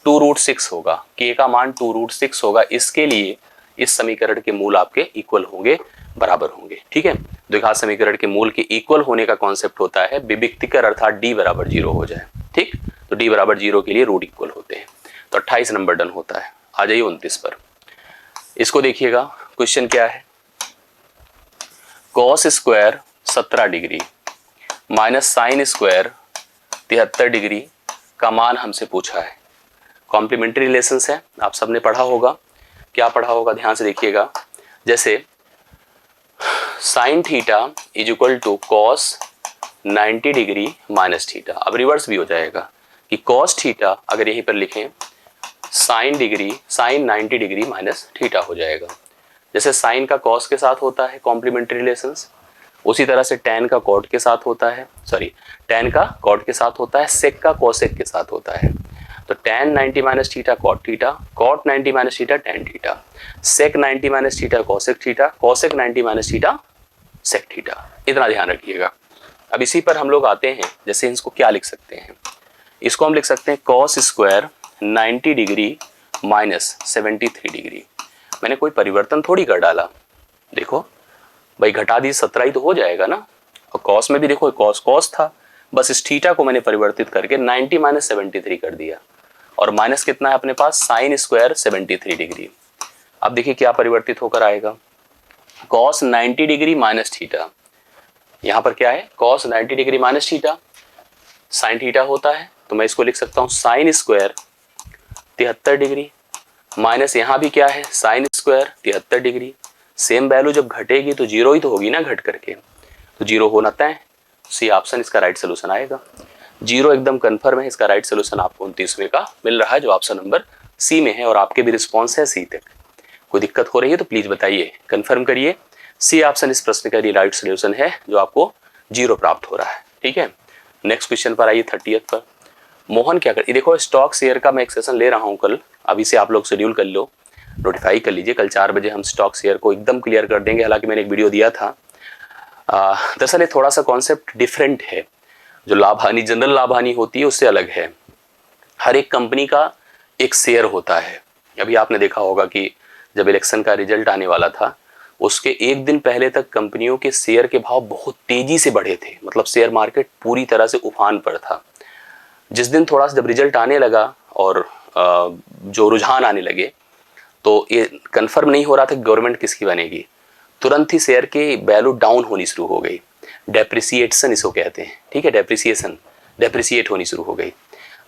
2√6 होगा, k का मान 2√6 होगा। इसके लिए इस समीकरण के मूल आपके इक्वल होंगे, बराबर होंगे। ठीक है, द्विघात समीकरण के मूल के इक्वल होने का कॉन्सेप्ट होता है विविक्तिकर अर्थात d बराबर 0 हो जाए। ठीक, तो d बराबर 0 के लिए रूट इक्वल होते हैं। तो 28 नंबर डन होता है। आ जाइए 29 पर, इसको देखिएगा, क्वेश्चन क्या है, cos² 17 degree minus sin² 73 degree का मान हमसे पूछा है। कॉम्प्लीमेंट्री रिलेशंस है, आप सबने पढ़ा होगा, क्या पढ़ा होगा ध्यान से देखिएगा। जैसे sin theta is equal to cos 90 degree minus theta. अब रिवर्स भी हो जाएगा कि cos थीटा अगर यहीं पर लिखें sin 90 डिग्री माइनस थीटा हो जाएगा। जैसे sin का cos के साथ होता है कॉम्प्लीमेंट्री रिलेशंस, उसी तरह से tan का cot के साथ होता है, tan का cot के साथ होता है, sec का cosec के साथ होता है। तो tan 90 minus theta cot theta, cot 90 minus theta tan theta, sec 90 minus theta cosec theta, cosec 90 minus theta sec theta. इतना ध्यान रखिएगा। अब इसी पर हम लोग आते हैं, जैसे इसको क्या लिख सकते हैं, इसको हम लिख सकते हैं cos² 90 डिग्री माइनस 73 डिग्री। मैंने कोई परिवर्तन थोड़ी कर डाला, देखो भाई घटा दी 17 ही तो हो जाएगा ना। और कॉस में भी देखो कॉस कॉस था, बस इस थीटा को मैंने परिवर्तित करके 90 माइनस 73 कर दिया। और माइनस कितना है अपने पास, साइन स्क्वायर 73 डिग्री। अब देखिए क्या परिवर्तित होकर आएगा, कॉस 90 डिग्री माइनस थीटा, यहाँ पर क्या है cos 90 degree minus theta, sine theta होता है, तो मैं इसको लिख सकता हूँ साइन स्क्वायर 73 डिग्री, माइनस यहाँ भी क्या है sine square 73 degree. Same value जब घटेगी तो जीरो ही तो होगी ना घट करके, तो जीरो होना तय। सी ऑप्शन इसका राइट सोल्यूशन आएगा। जीरो एकदम कंफर्म है, इसका राइट सोल्यूशन आपको 29वें का मिल रहा है, जो ऑप्शन नंबर सी में है। और आपके भी रिस्पॉन्स है सी तक। कोई दिक्कत हो रही है तो प्लीज बताइए, कंफर्म करिए। सी ऑप्शन इस प्रश्न का राइट सोल्यूशन है, जो आपको जीरो प्राप्त हो रहा है। ठीक है, नेक्स्ट क्वेश्चन पर आइए 30th पर। मोहन क्या कर, देखो स्टॉक शेयर का मैं एक सेशन ले रहा हूँ कल, अभी से आप लोग शेड्यूल कर लो, नोटिफाई कर लीजिए। कल 4 बजे हम स्टॉक शेयर को एकदम क्लियर कर देंगे। हालांकि मैंने एक वीडियो दिया था, दरअसल ये थोड़ा सा कॉन्सेप्ट डिफरेंट है। जो लाभ हानि, जनरल लाभ हानि होती है उससे अलग है। हर एक कंपनी का एक शेयर होता है। अभी आपने देखा होगा कि जब इलेक्शन का रिजल्ट आने वाला था, उसके एक दिन पहले तक कंपनियों के शेयर के भाव बहुत तेजी से बढ़े थे, मतलब शेयर मार्केट पूरी तरह से उफान पर था। जिस दिन थोड़ा सा जब रिजल्ट आने लगा और जो रुझान आने लगे, तो ये कंफर्म नहीं हो रहा था कि गवर्नमेंट किसकी बनेगी, तुरंत ही शेयर की वैल्यू डाउन होनी शुरू हो गई। डेप्रिसिएशन इसको कहते हैं, ठीक है, डेप्रिसिएट होनी शुरू हो गई।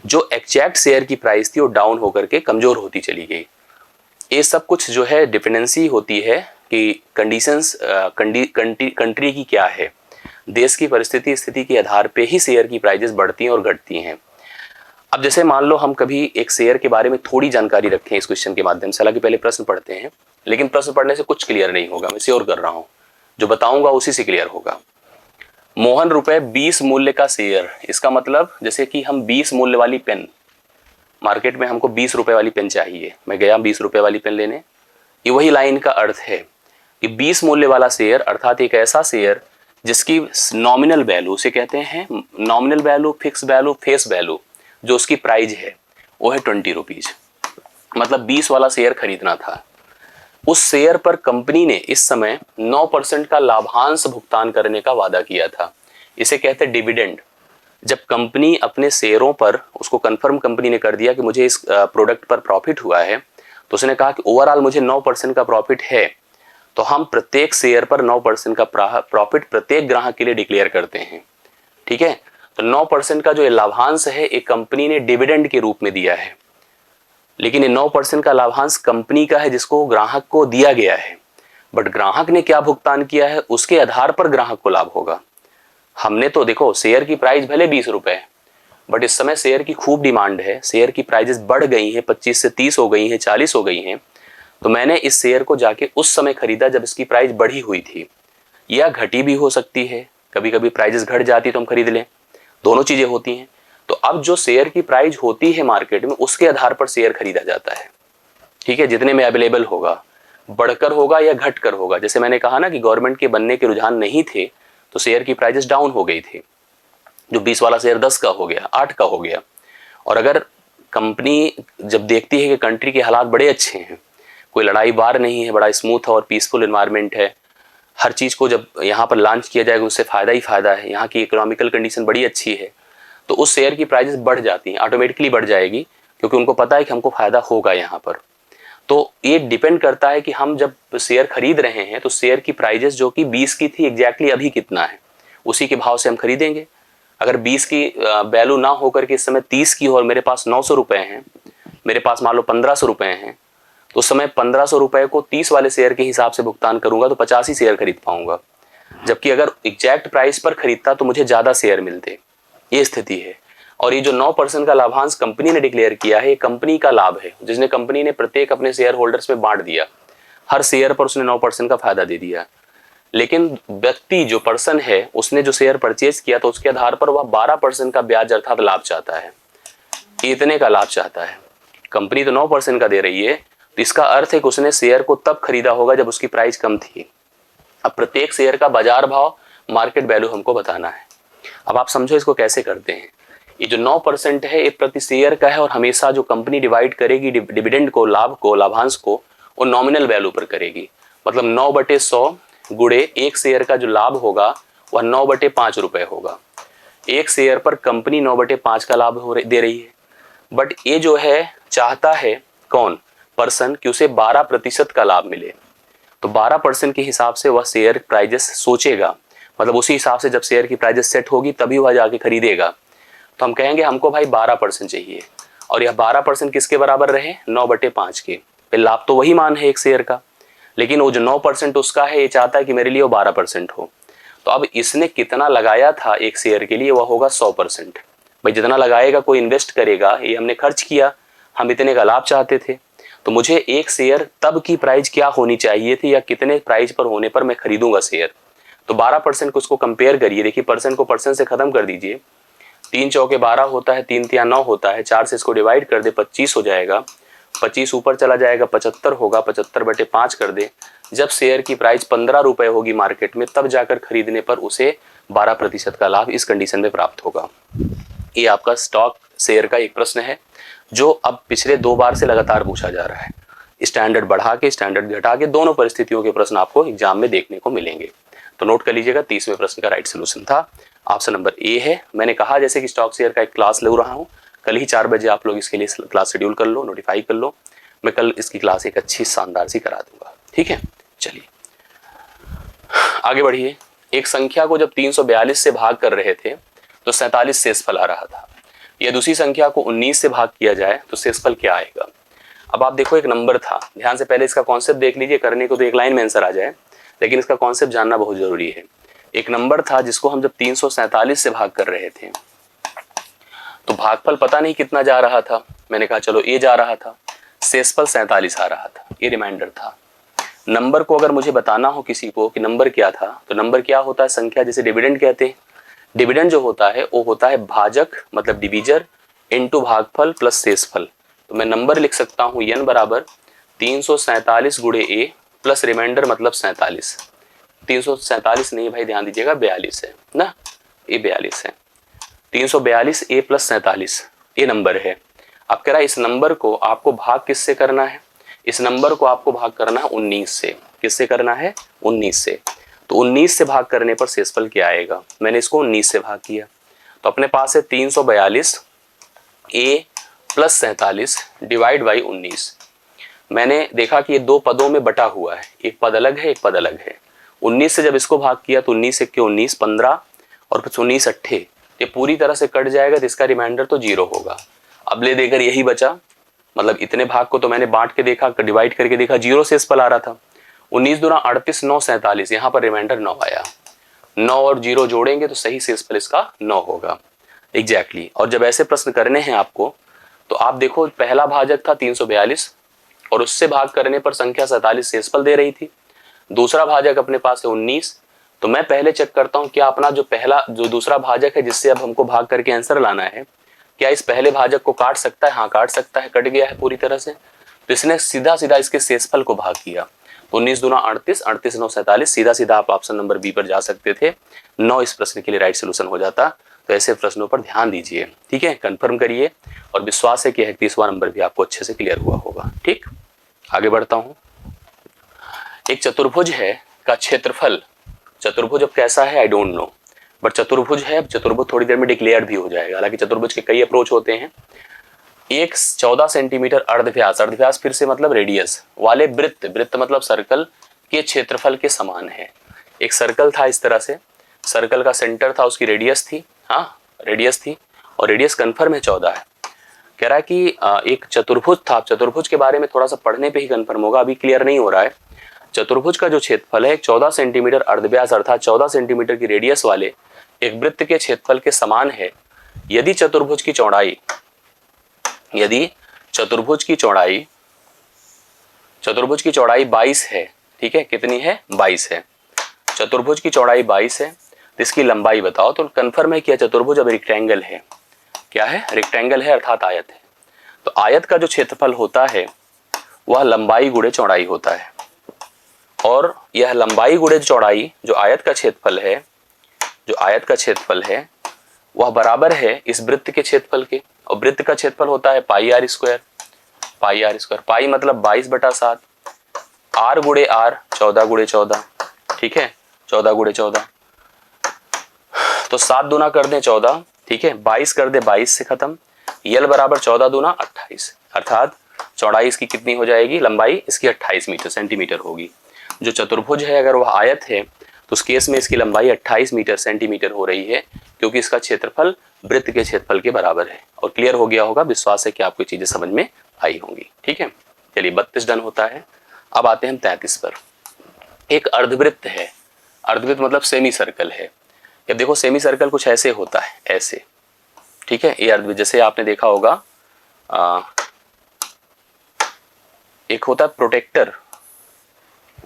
जो एग्जैक्ट शेयर की प्राइस थी वो डाउन होकर के कमजोर होती चली गई। ये सब कुछ जो है डिपेंडेंसी होती है कि कंडीशंस कंट्री की क्या है, देश की परिस्थिति स्थिति के आधार पे ही शेयर की प्राइजेस बढ़ती हैं और घटती हैं। अब जैसे मान लो हम कभी एक शेयर के बारे में थोड़ी जानकारी रखें इस क्वेश्चन के माध्यम से, हालांकि पहले प्रश्न पढ़ते हैं, लेकिन प्रश्न पढ़ने से कुछ क्लियर नहीं होगा, मैं श्योर कर रहा हूं, जो बताऊंगा उसी से क्लियर होगा। मोहन रुपए 20 मूल्य का शेयर, इसका मतलब जैसे कि हम 20 मूल्य वाली पेन, मार्केट में हमको 20 रुपए वाली पेन चाहिए, मैं गया 20 रुपए वाली पेन लेने, ये वही लाइन का अर्थ है कि 20 मूल्य वाला शेयर अर्थात एक ऐसा शेयर जिसकी नॉमिनल वैल्यू, उसे कहते हैं nominal value, fix value, face value, जो उसकी प्राइस है वो है 20 रुपीज, मतलब 20 वाला शेयर खरीदना था। उस शेयर पर कंपनी ने इस समय 9% का लाभांश भुगतान करने का वादा किया था, इसे कहते हैं डिविडेंड। जब कंपनी अपने शेयरों पर, उसको कंफर्म कंपनी ने कर दिया कि मुझे इस प्रोडक्ट पर प्रॉफिट हुआ है, तो उसने कहा कि ओवरऑल मुझे 9% का प्रॉफिट है, तो हम प्रत्येक शेयर पर 9% का प्रॉफिट प्रत्येक ग्राहक के लिए डिक्लेयर करते हैं। ठीक है, तो 9% का जो लाभांश है एक कंपनी ने डिविडेंड के रूप में दिया है, लेकिन ये 9% का लाभांश कंपनी का है जिसको ग्राहक को दिया गया है, बट ग्राहक ने क्या भुगतान किया है उसके आधार पर ग्राहक को लाभ होगा। हमने तो देखो शेयर की प्राइस भले 20 रुपए है, बट इस समय शेयर की खूब डिमांड है, शेयर की प्राइजेस बढ़ गई हैं, 25 से 30 हो गई हैं, 40 हो गई हैं, तो मैंने इस शेयर को जाके उस समय खरीदा जब इसकी प्राइस बढ़ी हुई थी, या घटी भी हो सकती है, कभी कभी प्राइजेस घट जाती तो हम खरीद लें, दोनों चीजें होती हैं। तो अब जो शेयर की प्राइस होती है मार्केट में उसके आधार पर शेयर खरीदा जाता है। ठीक है, जितने में अवेलेबल होगा, बढ़कर होगा या घटकर होगा। जैसे मैंने कहा ना कि गवर्नमेंट के बनने के रुझान नहीं थे तो शेयर की प्राइजेस डाउन हो गई थी, जो 20 वाला शेयर 10 का हो गया, 8 का हो गया। और अगर कंपनी जब देखती है कि कंट्री के हालात बड़े अच्छे हैं, कोई लड़ाई बार नहीं है, बड़ा स्मूथ और पीसफुल एनवायरनमेंट है, हर चीज को जब यहाँ पर लॉन्च किया जाएगा उससे फायदा ही फायदा है, यहाँ की इकोनॉमिकल कंडीशन बड़ी अच्छी है, तो उस शेयर की प्राइजेस बढ़ जाती हैं, ऑटोमेटिकली बढ़ जाएगी, क्योंकि उनको पता है कि हमको फायदा होगा यहाँ पर। तो ये डिपेंड करता है कि हम जब शेयर खरीद रहे हैं तो शेयर की प्राइजेस जो कि 20 की थी एग्जैक्टली अभी कितना है, उसी के भाव से हम खरीदेंगे। अगर 20 की वैल्यू ना होकर के इस समय 30 की हो और मेरे पास 900 रुपए हैं, मेरे पास मान लो 1500 रुपए हैं, तो उस समय 1500 रुपए को 30 वाले शेयर के हिसाब से भुगतान करूंगा तो 50 ही शेयर खरीद पाऊंगा, जबकि अगर एग्जैक्ट प्राइस पर खरीदता तो मुझे ज्यादा शेयर मिलते। ये स्थिति है। और ये जो 9% का लाभांश कंपनी ने डिक्लेयर किया है, ये कंपनी का लाभ है, जिसने कंपनी ने प्रत्येक अपने शेयर होल्डर्स में बांट दिया, हर शेयर पर उसने 9% का फायदा दे दिया। लेकिन व्यक्ति जो पर्सन है उसने जो शेयर परचेज किया तो उसके आधार पर वह 12% का ब्याज अर्थात लाभ चाहता है, इतने का लाभ चाहता है। कंपनी तो 9% का दे रही है, तो इसका अर्थ है कि उसने शेयर को तब खरीदा होगा जब उसकी प्राइस कम थी। अब प्रत्येक शेयर का बाजार भाव, मार्केट वैल्यू हमको बताना है। अब आप समझो इसको कैसे करते हैं। ये जो 9% है ये प्रति शेयर का है, और हमेशा जो कंपनी डिवाइड करेगी डिविडेंड को, लाभ को, लाभांश को, वो नॉमिनल वैल्यू पर करेगी। मतलब 9/100 गुड़े एक शेयर का जो लाभ होगा वह 9/5 रुपए होगा। एक शेयर पर कंपनी 9/5 का लाभ दे रही है, बट ये जो है चाहता है कौन, पर्सन, कि उसे 12% का लाभ मिले। तो 12% के हिसाब से वह शेयर प्राइजेस सोचेगा, मतलब उसी हिसाब से जब शेयर की प्राइजेस सेट होगी तभी वह जाके खरीदेगा। तो हम कहेंगे हमको भाई 12% चाहिए, और यह 12% किसके बराबर रहे, 9/5 के। फिर लाभ तो वही मान है एक शेयर का, लेकिन वो जो 9% उसका है, ये चाहता है कि मेरे लिए वो 12% हो। तो अब इसने कितना लगाया था एक शेयर के लिए, वह होगा 100%। भाई जितना लगाएगा कोई इन्वेस्ट करेगा, ये हमने खर्च किया, हम इतने का लाभ चाहते थे, तो मुझे एक शेयर तब की प्राइस क्या होनी चाहिए थी, या कितने प्राइस पर होने पर मैं खरीदूंगा शेयर। तो 12% को उसको कंपेयर करिए, देखिए परसेंट को परसेंट से खत्म कर दीजिए। 3 चौके 12 होता है, 3 तिया 9 होता है, 4 से इसको डिवाइड कर दे 25 हो जाएगा, 25 ऊपर चला जाएगा 75 होगा, 75/5 कर दे। जब शेयर की प्राइस 15 रुपए होगी मार्केट में, तब जाकर खरीदने पर उसे 12% का लाभ इस कंडीशन में प्राप्त होगा। ये आपका स्टॉक शेयर का एक प्रश्न है जो अब पिछले 2 बार से लगातार पूछा जा रहा है। स्टैंडर्ड बढ़ा के स्टैंडर्ड घटा के दोनों परिस्थितियों के प्रश्न आपको एग्जाम में देखने को मिलेंगे। तो नोट कर लीजिएगा, 30वें प्रश्न का राइट सोल्यूशन था ऑप्शन नंबर ए है। मैंने कहा जैसे कि स्टॉक शेयर का एक क्लास ले रहा हूँ, कल ही 4 बजे आप लोग इसके लिए क्लास शेड्यूल कर लो, नोटिफाई कर लो। मैं कल इसकी क्लास एक अच्छी शानदार सी करा दूंगा, ठीक है। चलिए आगे बढ़िए। एक संख्या को जब 342 से भाग कर रहे थे तो 47 शेषफल आ रहा था। यह दूसरी संख्या को 19 से भाग किया जाए तो शेषफल क्या आएगा। अब आप देखो, एक नंबर था, ध्यान से पहले इसका कॉन्सेप्ट देख लीजिए, करने को तो एक लाइन में आंसर आ जाए, लेकिन इसका कॉन्सेप्ट जानना बहुत जरूरी है। एक नंबर था जिसको हम जब 347 से भाग कर रहे थे तो भागफल पता नहीं कितना जा रहा था, मैंने कहा चलो ये जा रहा था, शेषफल 47 आ रहा था, ये रिमाइंडर था। नंबर को अगर मुझे बताना हो किसी को कि नंबर क्या था, तो नंबर क्या होता है, संख्या, जिसे डिविडेंड कहते हैं। डिविडेंड जो होता है वो होता है भाजक मतलब डिवीजर इनटू भागफल प्लस शेषफल। तो मैं नंबर लिख सकता हूँ n बराबर 347 गुणे ए प्लस रिमाइंडर मतलब 47। 347 नहीं भाई, ध्यान दीजिएगा 42 है ना, ये 42 है। 342 ए प्लस 47 ये नंबर है। अब कह रहा है इस नंबर को आपको भाग किससे करना है, इस नंबर को आपको भाग करना है 19 से। किससे करना है, 19 से। तो 19 से भाग करने पर शेषफल क्या आएगा, मैंने इसको 19 से भाग किया, तो अपने पास है 342 ए प्लस 47 डिवाइड बाई 19। मैंने देखा कि ये दो पदों में बटा हुआ है, एक पद अलग है एक पद अलग है। 19 से जब इसको भाग किया तो 19 1 19 15 और कुछ 19 8 ये पूरी तरह से कट जाएगा, तो इसका रिमाइंडर तो 0 होगा। अब ले देकर यही बचा, मतलब इतने भाग को तो मैंने बांट के देखा, डिवाइड करके देखा, 0 शेषफल आ रहा था। 19 दूना 38 9 47, यहाँ पर रिमाइंडर 9 आया। 9 और 0 जोड़ेंगे तो सही शेषफल इसका 9 होगा एग्जैक्टली। और जब ऐसे प्रश्न करने हैं आपको तो आप देखो, पहला भाजक था 342 और उससे भाग करने पर संख्या 47 शेषफल दे रही थी। दूसरा भाजक अपने पास है 19, तो मैं पहले चेक करता हूं क्या अपना जो दूसरा भाजक है जिससे अब हमको भाग करके आंसर लाना है, क्या इस पहले भाजक को काट सकता है। हाँ काट सकता है, कट गया है पूरी तरह से। तो इसने सीधा सीधा इसके शेषफल को भाग किया। 19 दूना 38, 38 9 47, सीधा सीधा आप ऑप्शन नंबर बी पर जा सकते थे। 9 इस प्रश्न के लिए राइट सोल्यूशन हो जाता। तो ऐसे प्रश्नों पर ध्यान दीजिए, ठीक है, कंफर्म करिए, और विश्वास है कि 31वां नंबर भी आपको अच्छे से क्लियर हुआ होगा। ठीक, आगे बढ़ता हूं। एक चतुर्भुज है का क्षेत्रफल, चतुर्भुज अब कैसा है आई डोंट नो, बट चतुर्भुज है। अब चतुर्भुज थोड़ी देर में डिक्लेयर भी हो जाएगा, हालांकि चतुर्भुज के कई अप्रोच होते हैं। एक 14 सेंटीमीटर अर्धव्यास, अर्धव्यास फिर से मतलब रेडियस वाले वृत्त, वृत्त मतलब सर्कल के क्षेत्रफल के समान है। एक सर्कल था इस तरह से, सर्कल का सेंटर था, उसकी रेडियस थी, हाँ रेडियस थी, और रेडियस कंफर्म है 14 है। कह रहा है कि एक चतुर्भुज था। चतुर्भुज के बारे में थोड़ा सा पढ़ने पे ही कंफर्म होगा, अभी क्लियर नहीं हो रहा है। चतुर्भुज का जो क्षेत्रफल है 14 सेंटीमीटर अर्धव्यास अर्थात 14 सेंटीमीटर की रेडियस वाले एक वृत्त के क्षेत्रफल के समान है यदि चतुर्भुज की चौड़ाई, यदि चतुर्भुज की चौड़ाई 22 है, ठीक है, कितनी है 22 है, चतुर्भुज की चौड़ाई 22 है, तो इसकी लंबाई बताओ। तो कंफर्म है कि चतुर्भुज अब रेक्टेंगल है। क्या है, रेक्टेंगल है अर्थात आयत है। तो आयत का जो क्षेत्रफल होता है वह लंबाई गुणे चौड़ाई होता है, और यह लंबाई गुणे चौड़ाई जो आयत का क्षेत्रफल है, जो आयत का क्षेत्रफल है वह बराबर है इस वृत्त के क्षेत्रफल के, और वृत्त का क्षेत्रफल होता है पाई आर स्क्वायर। पाई मतलब 22/7, आर गुणे आर 14 गुणे 14, ठीक है, 14 गुणे 14, तो 7 दूना कर दें 14, ठीक है, 22 कर दे 22 से खत्म, यल बराबर 14 दूना 28, अर्थात चौड़ाई इसकी कितनी हो जाएगी, लंबाई इसकी 28 मीटर सेंटीमीटर होगी। जो चतुर्भुज है अगर वह आयत है तो उस केस में इसकी लंबाई 28 मीटर सेंटीमीटर हो रही है, क्योंकि इसका क्षेत्रफल वृत्त के क्षेत्रफल के बराबर है। और क्लियर हो गया होगा, विश्वास है कि आपको चीजें समझ में आई होंगी। ठीक है, चलिए 32 डन होता है। अब आते हैं हम 33 पर। एक अर्धवृत्त है, अर्धवृत्त मतलब सेमी सर्कल है। अब देखो सेमी सर्कल कुछ ऐसे होता है, ऐसे, ठीक है, ये अर्धवृत्त जैसे आपने देखा होगा, एक होता है प्रोटेक्टर,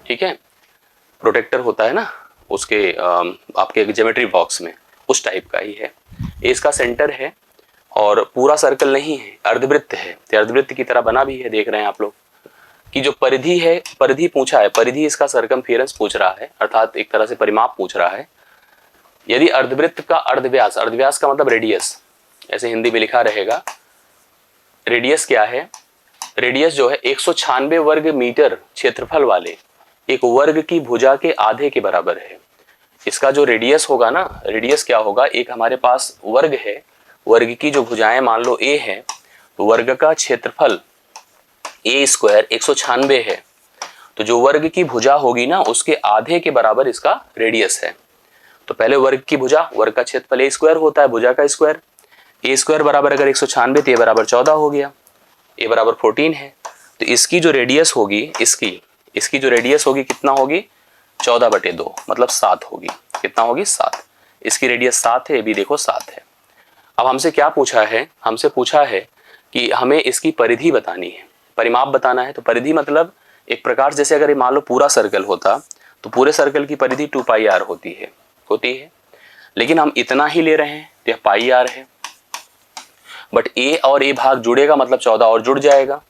ठीक है, प्रोटेक्टर होता है ना उसके आपके ज्योमेट्री बॉक्स में, उस टाइप का ही है। इसका सेंटर है और पूरा सर्कल नहीं है, अर्धवृत्त है, तो अर्धवृत्त की तरह बना भी है। देख रहे हैं आप लोग कि जो परिधि है, परिधि पूछा है, परिधि इसका सरकमफेरेंस पूछ रहा है, अर्थात एक तरह से परिमाप पूछ रहा है। यदि अर्धवृत्त का अर्धव्यास, अर्धव्यास का मतलब रेडियस, ऐसे हिंदी में लिखा रहेगा, रेडियस क्या है, रेडियस जो है 196 वर्ग मीटर क्षेत्रफल वाले एक वर्ग की भुजा के आधे के बराबर है। इसका जो रेडियस होगा ना, रेडियस क्या होगा, एक हमारे पास वर्ग है, वर्ग की जो भुजाएं मान लो a है, तो वर्ग का क्षेत्रफल a स्क्वायर 196 है, तो जो वर्ग की भुजा होगी ना उसके आधे के बराबर इसका रेडियस है। तो पहले वर्ग की भुजा, वर्ग का क्षेत्रफल a स्क्वायर होता है, भुजा का स्क्वायर, a स्क्वायर बराबर अगर 196 तो a बराबर 14 हो गया, a बराबर 14 है। तो इसकी जो रेडियस होगी, इसकी जो रेडियस होगी कितना होगी, 14/2 मतलब 7 होगी। कितना होगी, 7। इसकी रेडियस 7 है, ये भी देखो 7 है। अब हमसे क्या पूछा है, हमसे पूछा है कि हमें इसकी परिधि बतानी है, परिमाप बताना है। तो परिधि मतलब एक प्रकार जैसे अगर ये मान लो पूरा सर्कल होता तो पूरे सर्कल की परिधि 2πr होती है, लेकिन हम इतना ही ले रहे हैं तो यह πr है, बट a और a भाग जुड़ेगा मतलब 14 और जुड़ जाएगा।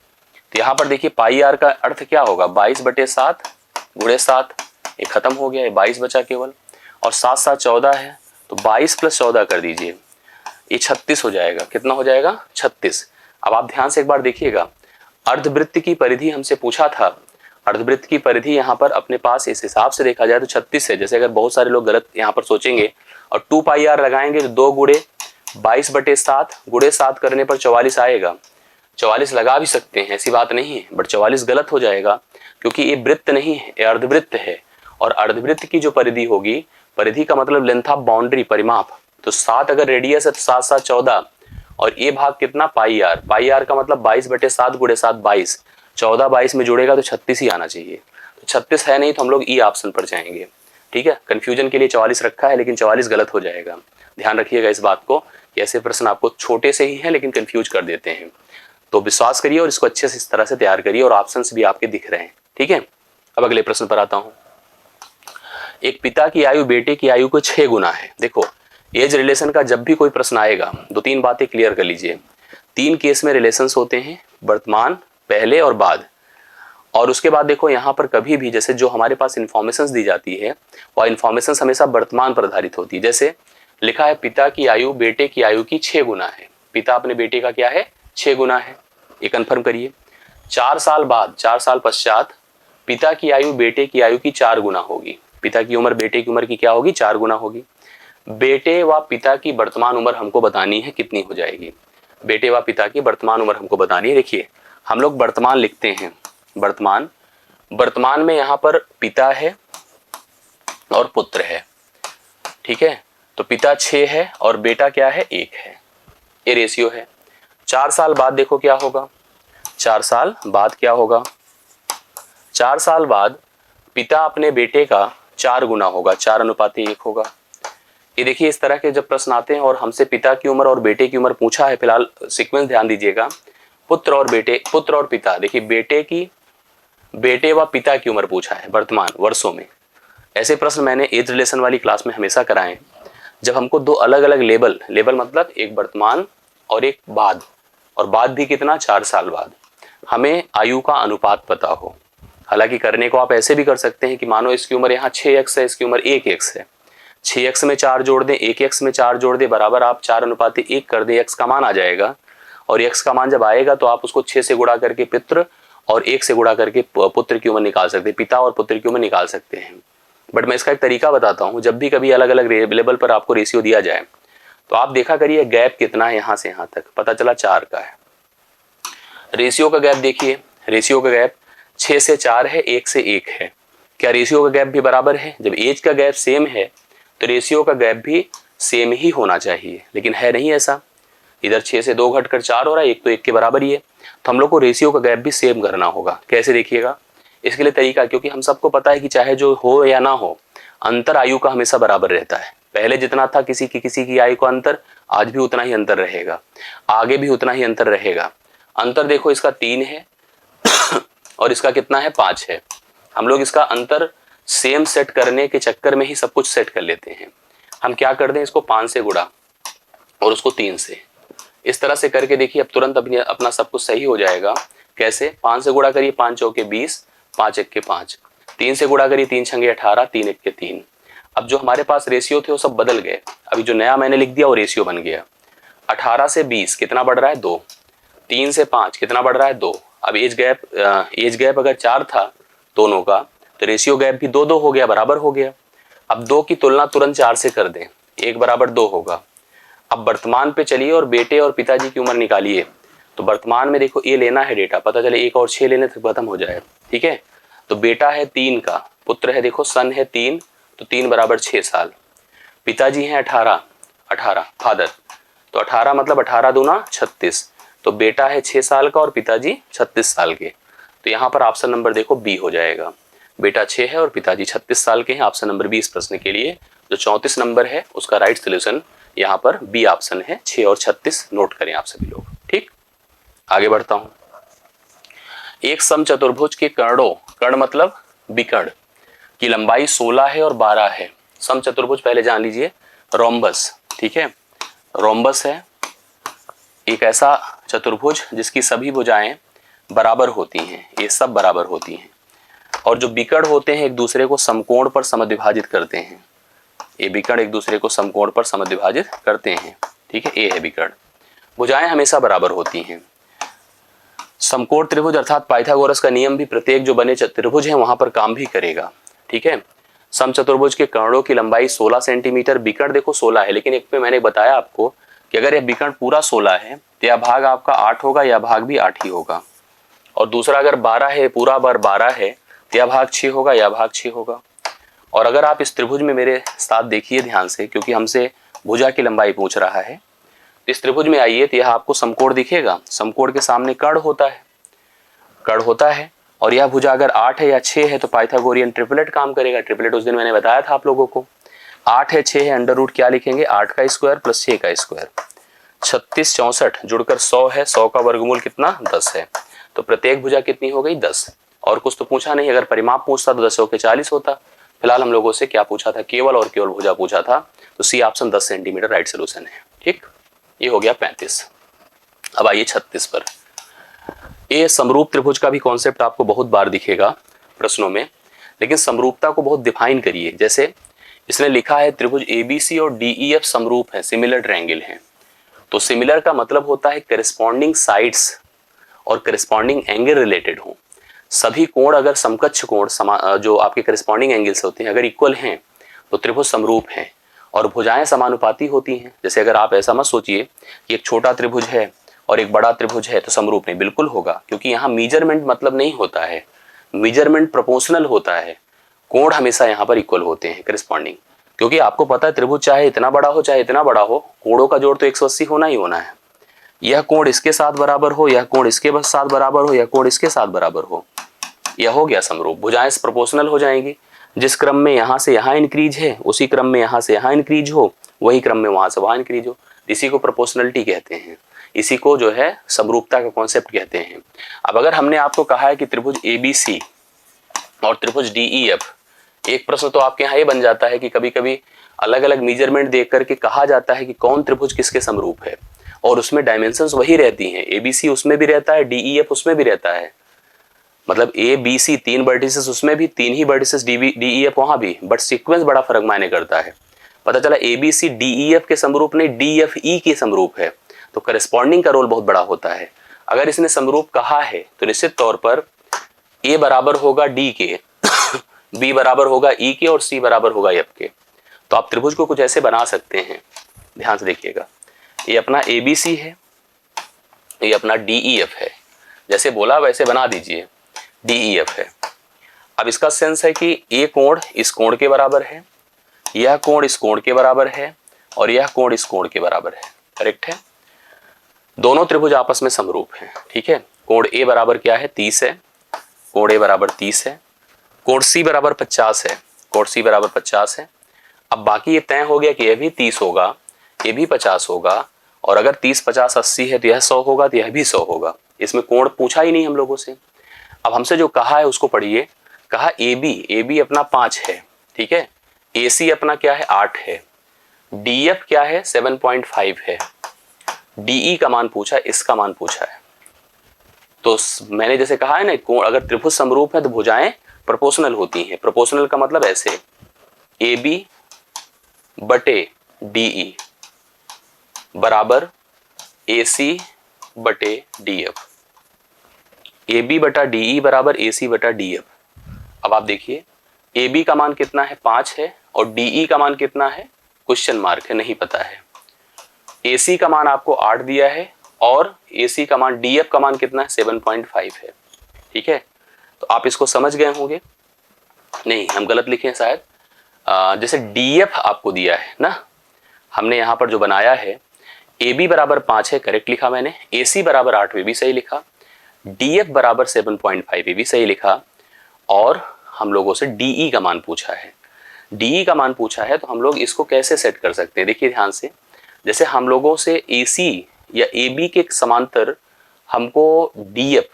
तो यहाँ पर देखिए πr का अर्थ क्या होगा, 22/7 गुणे 7, ये खत्म हो गया, ये 22 बचा केवल, और 7 7 14 है, तो 22 + 14 कर दीजिए, ये 36 हो जाएगा। कितना हो जाएगा, 36। अब आप ध्यान से एक बार देखिएगा, अर्धवृत्त की परिधि हमसे पूछा था, अर्धवृत्त की परिधि यहाँ पर अपने पास इस हिसाब से देखा जाए तो 36 है। जैसे अगर बहुत सारे लोग गलत यहाँ पर सोचेंगे और 2πr लगाएंगे तो 2 गुणे 22/7 गुणे 7 करने पर 44 आएगा। 44 लगा भी सकते हैं, ऐसी बात नहीं है, बट 44 गलत हो जाएगा क्योंकि ये वृत्त नहीं है, ये अर्धवृत्त है। और अर्धवृत्त की जो परिधि होगी, परिधि का मतलब लेंथ ऑफ बाउंड्री, परिमाप, तो 7 अगर रेडियस है तो 7 7 14, और ये भाग कितना πr, πr का मतलब 22/7 गुणे 7 22, 14 22 में जुड़ेगा तो 36 ही आना चाहिए। तो 36 है नहीं तो हम लोग ई ऑप्शन पर जाएंगे। ठीक है, कंफ्यूजन के लिए 44 रखा है लेकिन 44 गलत हो जाएगा, ध्यान रखिएगा इस बात को। ऐसे प्रश्न आपको छोटे से ही हैं लेकिन कंफ्यूज कर देते हैं, तो विश्वास करिए और इसको अच्छे से इस तरह से तैयार करिए, और ऑप्शंस भी आपके दिख रहे हैं। ठीक है, अब अगले प्रश्न पर आता हूं। एक पिता की आयु बेटे की आयु को 6 गुना है। देखो एज रिलेशन का जब भी कोई प्रश्न आएगा 2-3 बातें क्लियर कर लीजिए। 3 केस में रिलेशंस होते हैं, वर्तमान, पहले और बाद। और उसके बाद देखो यहाँ पर कभी भी जैसे जो हमारे पास इंफॉर्मेशन दी जाती है वह इंफॉर्मेशन हमेशा वर्तमान पर आधारित होती है। जैसे लिखा है पिता की आयु बेटे की आयु की 6 गुना है, पिता अपने बेटे का क्या है, 6 गुना है, ये कंफर्म करिए। 4 साल बाद, 4 साल पश्चात पिता की आयु बेटे की आयु की 4 गुना होगी। पिता की उम्र बेटे की उम्र की क्या होगी, 4 गुना होगी। बेटे व पिता की वर्तमान उम्र हमको बतानी है, कितनी हो जाएगी, बेटे व पिता की वर्तमान उम्र हमको बतानी है। देखिए हम लोग वर्तमान लिखते हैं, वर्तमान, वर्तमान में यहाँ पर पिता है और पुत्र है। ठीक है, तो पिता 6 है और बेटा क्या है, 1 है, ये रेशियो है। 4 साल बाद देखो क्या होगा, 4 साल बाद क्या होगा, 4 साल बाद पिता अपने बेटे का 4 गुना होगा, 4:1 होगा। ये देखिए इस तरह के जब प्रश्न आते हैं और हमसे पिता की उम्र और बेटे की उम्र पूछा है, फिलहाल सीक्वेंस ध्यान दीजिएगा, पुत्र और बेटे, पुत्र और पिता। देखिए बेटे व पिता की उम्र पूछा है वर्तमान वर्षों में। ऐसे प्रश्न मैंने एज रिलेशन वाली क्लास में हमेशा कराए, जब हमको 2 अलग अलग लेवल मतलब एक वर्तमान और एक बाद, और बाद भी कितना, 4 साल बाद, हमें आयु का अनुपात पता हो। हालांकि करने को आप ऐसे भी कर सकते हैं कि मानो इसकी उम्र यहाँ 6x है, इसकी उम्र 1x है, 6x में 4 जोड़ दें, 1x में 4 जोड़ दें, बराबर आप 4:1 कर दें, x का मान आ जाएगा। और x का मान जब आएगा तो आप उसको 6 से गुणा करके पितृ और 1 से गुणा करके पुत्र की उम्र निकाल सकते हैं, पिता और पुत्र की उम्र निकाल सकते हैं। बट मैं इसका एक तरीका बताता हूँ। जब भी कभी अलग अलग लेवल पर आपको रेशियो दिया जाए तो आप देखा करिए गैप कितना है, यहाँ से यहाँ तक पता चला 4 का है। रेशियो का गैप देखिए, रेशियो का गैप 6 से 4 है, 1 से 1 है। क्या रेशियो का गैप भी बराबर है? जब एज का गैप सेम है तो रेशियो का गैप भी सेम ही होना चाहिए, लेकिन है नहीं ऐसा। इधर 6 से 2 घटकर 4 हो रहा है, 1 तो 1 के बराबर ही है। तो हम लोग को रेशियो का गैप भी सेम करना होगा। कैसे देखिएगा इसके लिए तरीका, क्योंकि हम सबको पता है कि चाहे जो हो या ना हो, अंतर आयु का हमेशा बराबर रहता है। पहले जितना था किसी की आयु का अंतर, आज भी उतना ही अंतर रहेगा, आगे भी उतना ही अंतर रहेगा। अंतर देखो इसका 3 है और इसका कितना है 5 है। हम लोग इसका अंतर सेम सेट करने के चक्कर में ही सब कुछ सेट कर लेते हैं। हम क्या कर दें, इसको 5 से गुणा और उसको 3 से, इस तरह से करके देखिए अब तुरंत अपना सब कुछ सही हो जाएगा। कैसे? 5 से गुणा करिए, 5 चौके 20, 5 एक के 5, 3 से गुणा करिए, 3 छंगे 18, 3 एक के 3। अब जो हमारे पास रेशियो थे वो सब बदल गए। अभी जो नया मैंने लिख दिया वो रेशियो बन गया। 18 से 20 कितना बढ़ रहा है? 2। 3 से 5 कितना बढ़ रहा है? 2। अब एज गैप अगर 4 था दोनों का, तो रेशियो गैप भी 2 2 हो गया, बराबर हो गया। अब 2 की तुलना तुरंत 4 से कर दें, 1 बराबर 2 होगा। अब वर्तमान पे चलिए और बेटे और पिताजी की उम्र निकालिए। तो वर्तमान में देखो ये लेना है डेटा, पता चले 1 और 6 लेने तक खत्म हो जाए। ठीक है, तो बेटा है 3 का, पुत्र है देखो सन है 3, तो 3 बराबर 6 साल। पिताजी हैं 18 फादर, तो 18 मतलब 18 दूना 36, तो बेटा है 6 साल का और पिताजी 36 साल के। तो यहाँ पर ऑप्शन नंबर देखो बी हो जाएगा। बेटा 6 है और पिताजी 36 साल के हैं। ऑप्शन नंबर बी इस प्रश्न के लिए जो 34 नंबर है उसका राइट सोल्यूशन यहाँ पर बी ऑप्शन है। 6 और 36 नोट करें आप सभी लोग। ठीक, आगे बढ़ता हूं। एक समचतुर्भुज के कर्ण मतलब विकर्ण की लंबाई 16 है और 12 है। समचतुर्भुज पहले जान लीजिए, रोम्बस। ठीक है, रोम्बस है एक ऐसा चतुर्भुज जिसकी सभी भुजाएं बराबर होती हैं, ये सब बराबर होती हैं। और जो विकर्ण होते हैं एक दूसरे को समकोण पर समद्विभाजित करते हैं। ये विकर्ण एक दूसरे को समकोण पर समद्विभाजित करते हैं। ठीक है, ये है विकर्ण। भुजाएं हमेशा बराबर होती हैं। समकोण त्रिभुज अर्थात पाइथागोरस का नियम भी प्रत्येक जो बने त्रिभुज है वहां पर काम भी करेगा। ठीक है, समचतुर्भुज के कर्णों की लंबाई 16 सेंटीमीटर, विकर्ण देखो 16 है, लेकिन एक पे मैंने बताया आपको कि अगर यह विकर्ण पूरा 16 है तो यह भाग आपका 8 होगा, यह भाग भी 8 ही होगा। और दूसरा अगर 12 है, पूरा बार 12 है तो यह भाग 6 होगा, यह भाग 6 होगा। और अगर आप इस त्रिभुज में मेरे साथ देखिए ध्यान से, क्योंकि हमसे भुजा की लंबाई पूछ रहा है, तो इस त्रिभुज में आइए तो यह आपको समकोण दिखेगा। समकोण के सामने कर्ण होता है और यह भुजा अगर 8 है या 6 है तो पाइथागोरियन ट्रिपलेट काम करेगा। ट्रिपलेट उस दिन मैंने बताया था आप लोगों को। 8 है 6 है, अंडर रूट क्या लिखेंगे? 8 का स्क्वायर प्लस 6 का स्क्वायर। 36 64 जुड़कर 100 है, 100 का वर्गमूल कितना? 10 है। तो प्रत्येक भुजा कितनी हो गई? 10। और कुछ तो पूछा नहीं, अगर परिमाप पूछता तो 10 के 40 होता। फिलहाल हम लोगों से क्या पूछा था? केवल और केवल भुजा पूछा था, तो C option 10 centimetre right solution है। ठीक, ये हो गया 35। अब आइए 36 पर। ये समरूप त्रिभुज का भी कॉन्सेप्ट आपको बहुत बार दिखेगा प्रश्नों में, लेकिन समरूपता को बहुत डिफाइन करिए। जैसे इसने लिखा है त्रिभुज एबीसी और डीईएफ समरूप है, सिमिलर ट्रायंगल है। तो सिमिलर का मतलब होता है करेस्पॉन्डिंग साइड्स और करेस्पॉन्डिंग एंगल रिलेटेड हो। सभी कोण अगर समकक्ष कोण जो आपके करेस्पॉन्डिंग एंगल्स होते हैं अगर इक्वल हैं तो त्रिभुज समरूप है। और भुजाएं समानुपाती होती हैं। जैसे अगर आप ऐसा मत सोचिए कि एक छोटा त्रिभुज है और एक बड़ा त्रिभुज है तो समरूप नहीं, बिल्कुल होगा, क्योंकि यहाँ मीजरमेंट मतलब नहीं होता है, मीजरमेंट प्रोपोर्शनल होता है। कोण हमेशा यहाँ पर इक्वल होते हैं करेस्पॉन्डिंग, क्योंकि आपको पता है त्रिभुज चाहे इतना बड़ा हो चाहे इतना बड़ा हो, कोणों का जोड़ तो 180 होना ही होना है। यह कोण इसके साथ बराबर हो, यह कोण इसके साथ बराबर हो, यह कोण इसके साथ बराबर हो, यह हो गया समरूप। भुजाएं प्रोपोर्शनल हो जाएंगी। जिस क्रम में यहाँ से यहाँ इंक्रीज है उसी क्रम में यहाँ से यहाँ इंक्रीज हो, वही क्रम में वहां से वहां इंक्रीज हो। इसी को प्रोपोर्शनलिटी कहते हैं, इसी को जो है समरूपता का कॉन्सेप्ट कहते हैं। अब अगर हमने आपको कहा है कि त्रिभुज एबीसी और त्रिभुज डीईएफ, एक प्रश्न तो आपके यहाँ ये बन जाता है कि कभी कभी अलग अलग मेजरमेंट देख करके कहा जाता है कि कौन त्रिभुज किसके समरूप है, और उसमें डायमेंशंस वही रहती हैं। एबीसी उसमें भी रहता है, डीईएफ उसमें भी रहता है, मतलब ए बी सी 3 वर्टिसेस उसमें भी, 3 ही वर्टिसेस डीईएफ वहां भी, बट सीक्वेंस बड़ा फर्क मायने करता है। पता चला एबीसी डीईएफ के समरूप नहीं, डीएफई के समरूप है, तो करेस्पॉन्डिंग का रोल बहुत बड़ा होता है। अगर इसने समरूप कहा है तो निश्चित तौर पर ए बराबर होगा डी के बी बराबर होगा ई के और सी बराबर होगा एफ के। तो आप त्रिभुज को कुछ ऐसे बना सकते हैं, ध्यान से देखिएगा। ये अपना ए बी सी है, ये अपना डी ई एफ है, जैसे बोला वैसे बना दीजिए, डी ई एफ है। अब इसका सेंस है कि ये कोण इस कोण के बराबर है, यह कोण इस कोण के बराबर है और यह कोण इस कोण के बराबर है। करेक्ट है, दोनों त्रिभुज आपस में समरूप हैं। ठीक है, कोण ए बराबर क्या है 30 है, कोण ए बराबर 30 है, कोण सी बराबर 50 है, कोण सी बराबर 50 है। अब बाकी ये तय हो गया कि यह भी 30 होगा, ये भी 50 होगा, और अगर 30 50 80 है तो यह 100 होगा, तो यह भी 100 होगा। इसमें कोण पूछा ही नहीं हम लोगों से। अब हमसे जो कहा है उसको पढ़िए। कहा ए बी अपना 5 है, ठीक है, ए सी अपना क्या है 8 है, डी एफ क्या है 7.5 है, डीई का मान पूछा, इसका मान पूछा है। तो मैंने जैसे कहा है ना, कोण अगर त्रिभुज समरूप है तो भुजाएं प्रोपोर्शनल होती हैं। प्रोपोर्शनल का मतलब ऐसे, ए बी बटे डीई बराबर ए सी बटे डी एफ, ए बी बटा डीई बराबर ए सी बटा डी एफ। अब आप देखिए, ए बी का मान कितना है 5 है और डीई का मान कितना है क्वेश्चन मार्क है, नहीं पता है। ए सी का मान आपको 8 दिया है और ए सी का मान डी एफ का मान कितना है 7.5 है। ठीक है, तो आप इसको समझ गए होंगे। नहीं, हम गलत लिखे हैं शायद। जैसे डी एफ आपको दिया है ना, हमने यहाँ पर जो बनाया है, ए बी बराबर 5 है, करेक्ट लिखा मैंने, ए सी बराबर 8 भी सही लिखा, डी एफ बराबर 7.5 भी सही लिखा, और हम लोगों से डीई का मान पूछा है। डीई का मान पूछा है तो हम लोग इसको कैसे सेट कर सकते हैं, देखिए ध्यान से। जैसे हम लोगों से ए सी या ए बी के समांतर हमको डी एफ,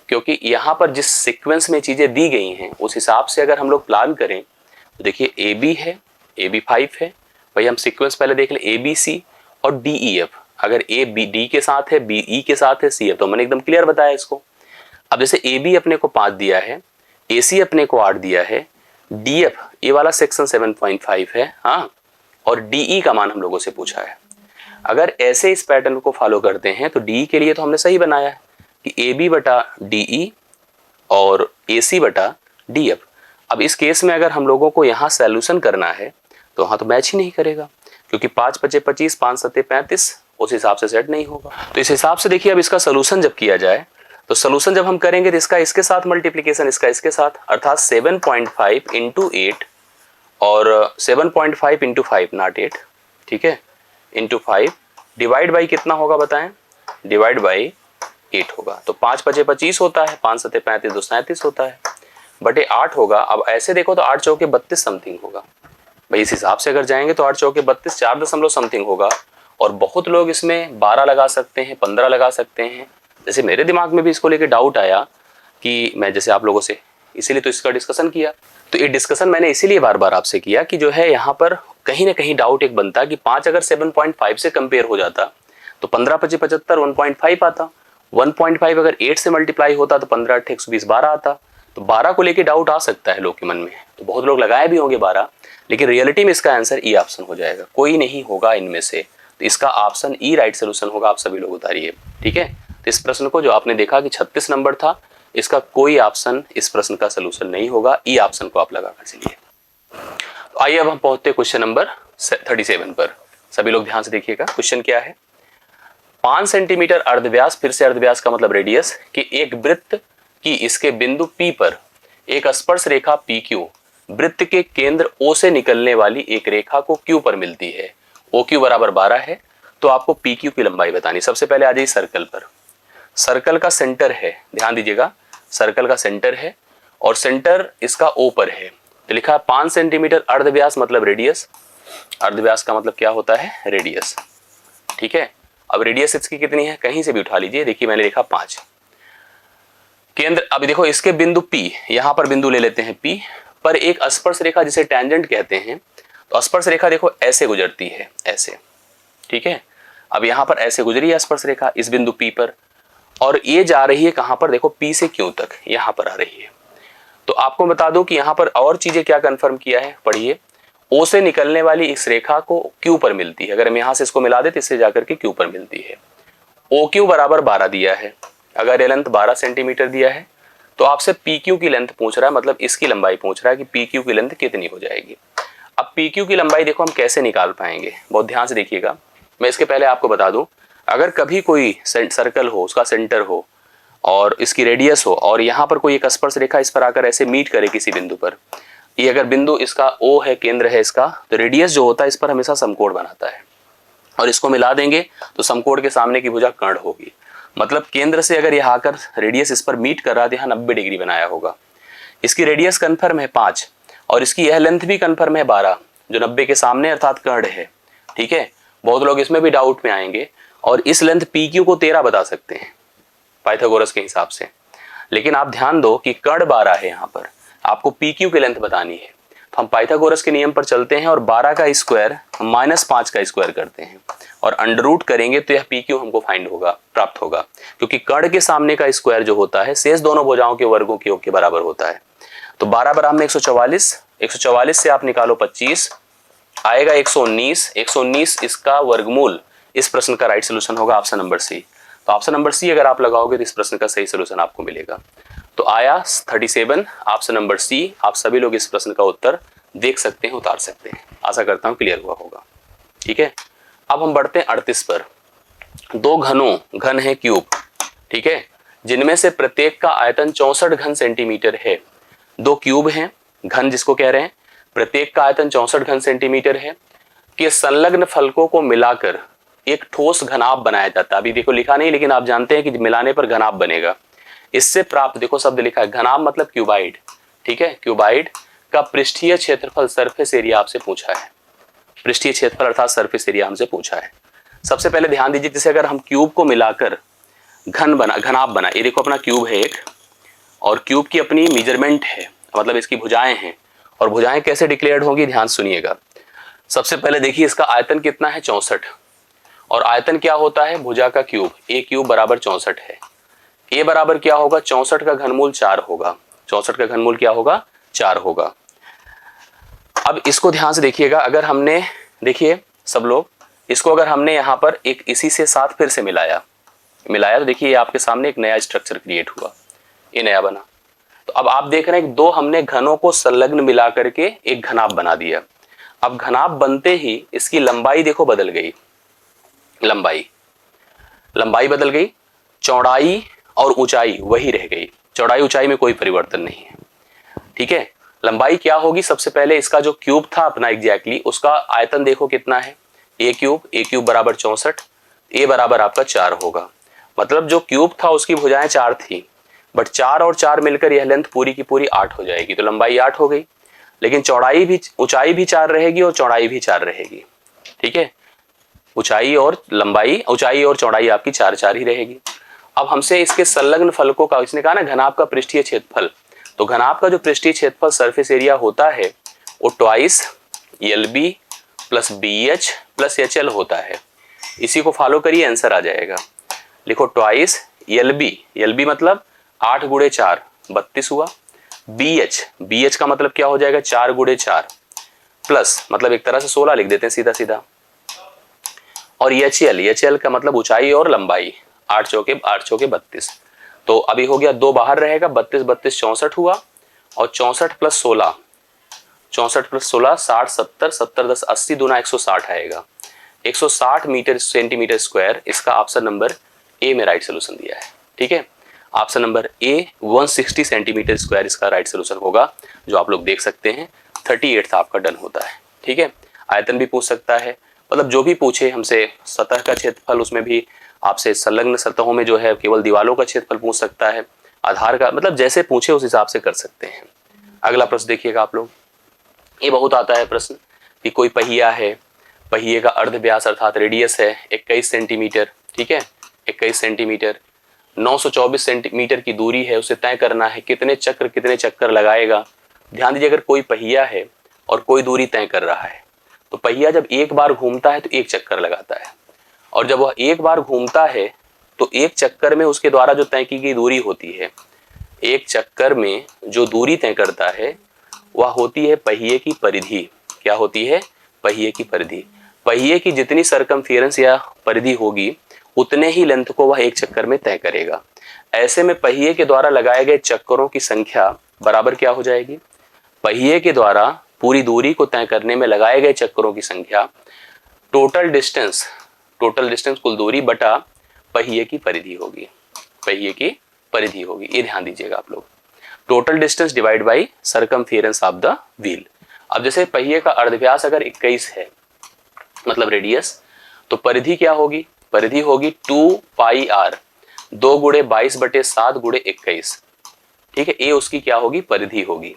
क्योंकि यहाँ पर जिस सीक्वेंस में चीजें दी गई हैं उस हिसाब से अगर हम लोग प्लान करें तो देखिए ए बी है, ए बी 5 है, भाई हम सीक्वेंस पहले देख ले, ए बी सी और डी ई एफ। अगर ए बी डी के साथ है, बी ई के साथ है, सी एफ, तो मैंने एकदम क्लियर बताया इसको। अब जैसे ए बी अपने को 5 दिया है, ए सी अपने को 8 दिया है, डी एफ ये वाला सेक्शन 7.5 है, हाँ, और डीई का मान हम लोगों से पूछा है। अगर ऐसे इस पैटर्न को फॉलो करते हैं तो डीई के लिए तो हमने सही बनाया है कि ए बी बटा डीई और ए सी बटा डी एफ। अब इस केस में अगर हम लोगों को यहाँ सॉल्यूशन करना है तो वहाँ तो मैच ही नहीं करेगा, क्योंकि 5 5 25, 5 7 35 उस हिसाब से सेट नहीं होगा। तो इस हिसाब से देखिए, अब इसका सोल्यूशन जब किया जाए तो सोल्यूशन जब हम करेंगे तो इसका इसके साथ मल्टीप्लीकेशन, इसका इसके साथ, अर्थात 7.5 इंटू 8 और 7.5 इंटू 5 नॉट 8, ठीक है, इंटू 5 डिवाइड बाई कितना होगा बताएं, डिवाइड बाई 8 होगा। तो 5 5 25 होता है, 5 7 35 2 37 होता है, बटे 8 होगा। अब ऐसे देखो तो 8 चौके 32 समथिंग होगा। भाई इस हिसाब से अगर जाएंगे तो 8 चौके 32, 4 दशमलव समथिंग होगा। और बहुत लोग इसमें 12 लगा सकते हैं, 15 लगा सकते हैं। जैसे मेरे दिमाग में भी इसको लेके डाउट आया कि मैं जैसे आप लोगों से, इसीलिए तो इसका डिस्कशन किया। तो ये डिस्कशन मैंने इसीलिए बार बार आपसे किया कि जो है यहाँ पर कहीं ना कहीं डाउट एक बनता कि 5 अगर 7.5 से कंपेयर हो जाता तो 15 25 75 1.5 आता, 1.5 अगर 8 से मल्टीप्लाई होता तो 15 8 120 12 आता। तो 12 को लेके डाउट आ सकता है लोग के मन में, तो बहुत लोग लगाए भी होंगे 12, लेकिन रियलिटी में इसका आंसर ई ऑप्शन हो जाएगा, कोई नहीं होगा इनमें से। तो इसका ऑप्शन ई राइट सोल्यूशन होगा। आप सभी लोग उतारिए, ठीक है। तो इस प्रश्न को जो आपने देखा कि 36 नंबर था, इसका कोई ऑप्शन इस प्रश्न का सोल्यूशन नहीं होगा, ई ऑप्शन को आप लगा कर चलिए। तो आइए अब हम पहुंचते हैं क्वेश्चन नंबर 37 पर। सभी लोग ध्यान से देखिएगा, क्वेश्चन क्या है। 5 सेंटीमीटर अर्धव्यास, फिर से अर्धव्यास का मतलब रेडियस, कि एक वृत्त की इसके बिंदु P पर एक स्पर्श रेखा PQ वृत्त के केंद्र O से निकलने वाली एक रेखा को Q पर मिलती है। OQ बराबर 12 है, तो आपको PQ की लंबाई बतानी। सबसे पहले आ जाइए सर्कल पर। सर्कल का सेंटर है, ध्यान दीजिएगा, सर्कल का सेंटर है और सेंटर इसका O पर है। तो लिखा है 5 सेंटीमीटर अर्धव्यास मतलब रेडियस, अर्धव्यास का मतलब क्या होता है रेडियस, ठीक है। अब रेडियस इसकी कितनी है, कहीं से भी उठा लीजिए, देखिए मैंने लिखा 5। केंद्र, अब देखो इसके बिंदु P, यहां पर बिंदु ले लेते हैं P पर एक स्पर्श रेखा जिसे टेंजेंट कहते हैं। तो स्पर्श रेखा देखो ऐसे गुजरती है, ऐसे, ठीक है। अब यहां पर ऐसे गुजरी है स्पर्श रेखा इस बिंदु P पर, और ये जा रही है कहां पर, देखो P से Q तक, यहां पर आ रही है। तो आपको बता दूं कि यहां पर और चीजें क्या कंफर्म किया है, पढ़िए। O से निकलने वाली इस रेखा को Q पर मिलती है, अगर हम यहां से इसको मिला देते इससे जाकर के Q पर मिलती है। OQ बराबर 12 दिया है, अगर ये लेंथ 12 सेंटीमीटर दिया है तो आपसे पी क्यू की लेंथ पूछ रहा है, मतलब इसकी लंबाई पूछ रहा है कि पी क्यू की लेंथ कितनी हो जाएगी। अब पी क्यू की लंबाई देखो हम कैसे निकाल पाएंगे, बहुत ध्यान से देखिएगा। मैं इसके पहले आपको बता दूं, अगर कभी कोई सर्कल हो, उसका सेंटर हो और इसकी रेडियस हो और यहाँ पर कोई एक स्पर्श रेखा इस पर आकर ऐसे मीट करे किसी बिंदु पर, ये अगर बिंदु इसका ओ है, केंद्र है इसका, तो रेडियस जो होता है इस पर हमेशा समकोण बनाता है और इसको मिला देंगे तो समकोण के सामने की भुजा कर्ण होगी। मतलब केंद्र से अगर यहाँ आकर रेडियस इस पर मीट कर रहा है, यहाँ 90 डिग्री बनाया होगा। इसकी रेडियस कन्फर्म है 5 और इसकी यह लेंथ भी कन्फर्म है 12, जो 90 के सामने अर्थात कर्ण है। ठीक है, बहुत लोग इसमें भी डाउट में आएंगे और इस लेंथ पी क्यू को 13 बता सकते हैं पाइथागोरस के हिसाब से, लेकिन आप ध्यान दो कि कर्ण 12 है, यहाँ पर आपको पी क्यू की लेंथ बतानी है। तो हम पाइथागोरस के नियम पर चलते हैं और 12 का स्क्वायर -5 का स्क्वायर करते हैं और अंडर रूट करेंगे तो यह पी क्यू हमको फाइंड होगा, प्राप्त होगा, क्योंकि कर्ण के सामने का स्क्वायर जो होता है शेष दोनों भुजाओं के वर्गों के योग के बराबर होता है। तो 12 बराबर में 144, 144 से आप निकालो 25 आएगा 119, 119 इसका वर्गमूल इस प्रश्न का राइट सोल्यूशन होगा ऑप्शन नंबर सी। तो ऑप्शन नंबर सी अगर आप लगाओगे तो इस प्रश्न का सही सोल्यूशन आपको मिलेगा। तो आया 37 ऑप्शन नंबर सी। आप सभी लोग इस प्रश्न का उत्तर देख सकते हैं, उतार सकते हैं। आशा करता हूं क्लियर हुआ होगा। ठीक है, अब हम बढ़ते हैं 38 पर। दो घन है क्यूब, ठीक है, जिनमें से प्रत्येक का आयतन 64 घन सेंटीमीटर है। दो क्यूब हैं, घन जिसको कह रहे हैं, प्रत्येक का आयतन 64 घन सेंटीमीटर है, के संलग्न फलकों को मिलाकर एक ठोस घनाभ बनाया जाता है। अभी देखो लिखा नहीं, लेकिन आप जानते हैं कि मिलाने पर घनाभ बनेगा। इससे प्राप्त, देखो शब्द लिखा है घनाभ मतलब क्यूबाइड। ठीक है, क्यूबाइड का पृष्ठीय क्षेत्रफल सरफेस एरिया आपसे पूछा है। पृष्ठीय क्षेत्रफल अर्थात सरफेस एरिया हमसे पूछा है। सबसे पहले ध्यान दीजिए, जैसे अगर हम क्यूब को मिलाकर घनाभ बना, ये देखो अपना क्यूब है एक और क्यूब की अपनी मेजरमेंट है, मतलब इसकी भुजाएं हैं और भुजाएं कैसे डिक्लेयर्ड होंगी ध्यान सुनिएगा। सबसे पहले देखिए इसका आयतन कितना है 64 और आयतन क्या होता है भुजा का क्यूब, ए क्यूब बराबर 64 है। ए बराबर क्या होगा 64 का घनमूल 4 होगा, 64 का घनमूल क्या होगा 4 होगा। अब इसको ध्यान से देखिएगा, अगर हमने, देखिए सब लोग, इसको अगर हमने यहाँ पर एक इसी से साथ फिर से मिलाया तो देखिए ये आपके सामने एक नया स्ट्रक्चर क्रिएट हुआ, ये नया बना। तो अब आप देख रहे हैं दो हमने घनों को संलग्न मिला करके एक घनाभ बना दिया। अब घनाभ बनते ही इसकी लंबाई देखो बदल गई, लंबाई बदल गई, चौड़ाई और ऊंचाई वही रह गई, चौड़ाई ऊंचाई में कोई परिवर्तन नहीं है। ठीक है, लंबाई क्या होगी, सबसे पहले इसका जो क्यूब था अपना एग्जैक्टली उसका आयतन देखो कितना है, ए क्यूब बराबर 64, ए बराबर आपका 4 होगा। मतलब जो क्यूब था उसकी भुजाएं 4 थी, बट 4 और 4 मिलकर यह लेंथ पूरी की पूरी 8 हो जाएगी, तो लंबाई 8 हो गई, लेकिन चौड़ाई भी, ऊंचाई भी 4 रहेगी और चौड़ाई भी 4 रहेगी। ठीक है, ऊंचाई और चौड़ाई आपकी 4 ही रहेगी। अब हमसे इसके संलग्न फलकों का, इसने कहा ना घनाभ का पृष्ठीय क्षेत्रफल, तो घनाभ का जो पृष्ठीय क्षेत्रफल सरफेस एरिया होता है वो twice LB plus BH plus HL होता है। इसी को फॉलो करिए, आंसर आ जाएगा। लिखो ट्वाइस LB मतलब 8 गुणे 4 32 हुआ, BH का मतलब क्या हो जाएगा 4 गुणे 4 प्लस, मतलब एक तरह से 16 लिख देते हैं सीधा सीधा, और HL का मतलब ऊंचाई और लंबाई, 8 चौके 32। तो अभी हो गया 2 बाहर रहेगा, 32 64 हुआ और 64 प्लस 16 60 70 70 10 80 दूना 160 आएगा, 160 सेंटीमीटर स्क्वायर। इसका ऑप्शन नंबर ए में राइट सोल्यूशन दिया है। ठीक है, option number A 160 centimetre square इसका राइट सोल्यूशन होगा, जो आप लोग देख सकते हैं 38 आपका डन होता है। ठीक है, आयतन भी पूछ सकता है, मतलब जो भी पूछे हमसे, सतह का क्षेत्रफल, उसमें भी आपसे संलग्न सतहों में जो है केवल दीवालों का क्षेत्रफल पूछ सकता है, आधार का, मतलब जैसे पूछे उस हिसाब से कर सकते हैं। अगला प्रश्न देखिएगा आप लोग, ये बहुत आता है प्रश्न कि कोई पहिया है, पहिए का अर्ध व्यास अर्थात रेडियस है 21 सेंटीमीटर। ठीक है, 21 सेंटीमीटर, 924 सेंटीमीटर की दूरी है, उसे तय करना है कितने चक्कर लगाएगा। ध्यान दीजिए, अगर कोई पहिया है और कोई दूरी तय कर रहा है, तो पहिया जब एक बार घूमता है तो 1 चक्कर लगाता है, और जब वह एक बार घूमता है तो 1 चक्कर में उसके द्वारा जो तय की गई दूरी होती है, 1 चक्कर में जो दूरी तय करता है वह होती है पहिए की परिधि। क्या होती है, पहिए की परिधि। पहिए की जितनी सरकमफेरेंस या परिधि होगी उतने ही लेंथ को वह 1 चक्कर में तय करेगा। ऐसे में पहिए के द्वारा लगाए गए चक्करों की संख्या बराबर क्या हो जाएगी, पहिए के द्वारा पूरी दूरी को तय करने में लगाए गए चक्करों की संख्या टोटल डिस्टेंस कुल दूरी बटा पहिए की परिधि होगी, पहिए की परिधि होगी। ये ध्यान दीजिएगा आप लोग, total distance divide by circumference of the wheel. अब जैसे पहिए का अर्धव्यास अगर 21 है मतलब रेडियस, तो परिधि क्या होगी, परिधि होगी 2 पाई आर, 2 गुणे 22/7 गुणे 21, ठीक है। ये उसकी क्या होगी, परिधि होगी।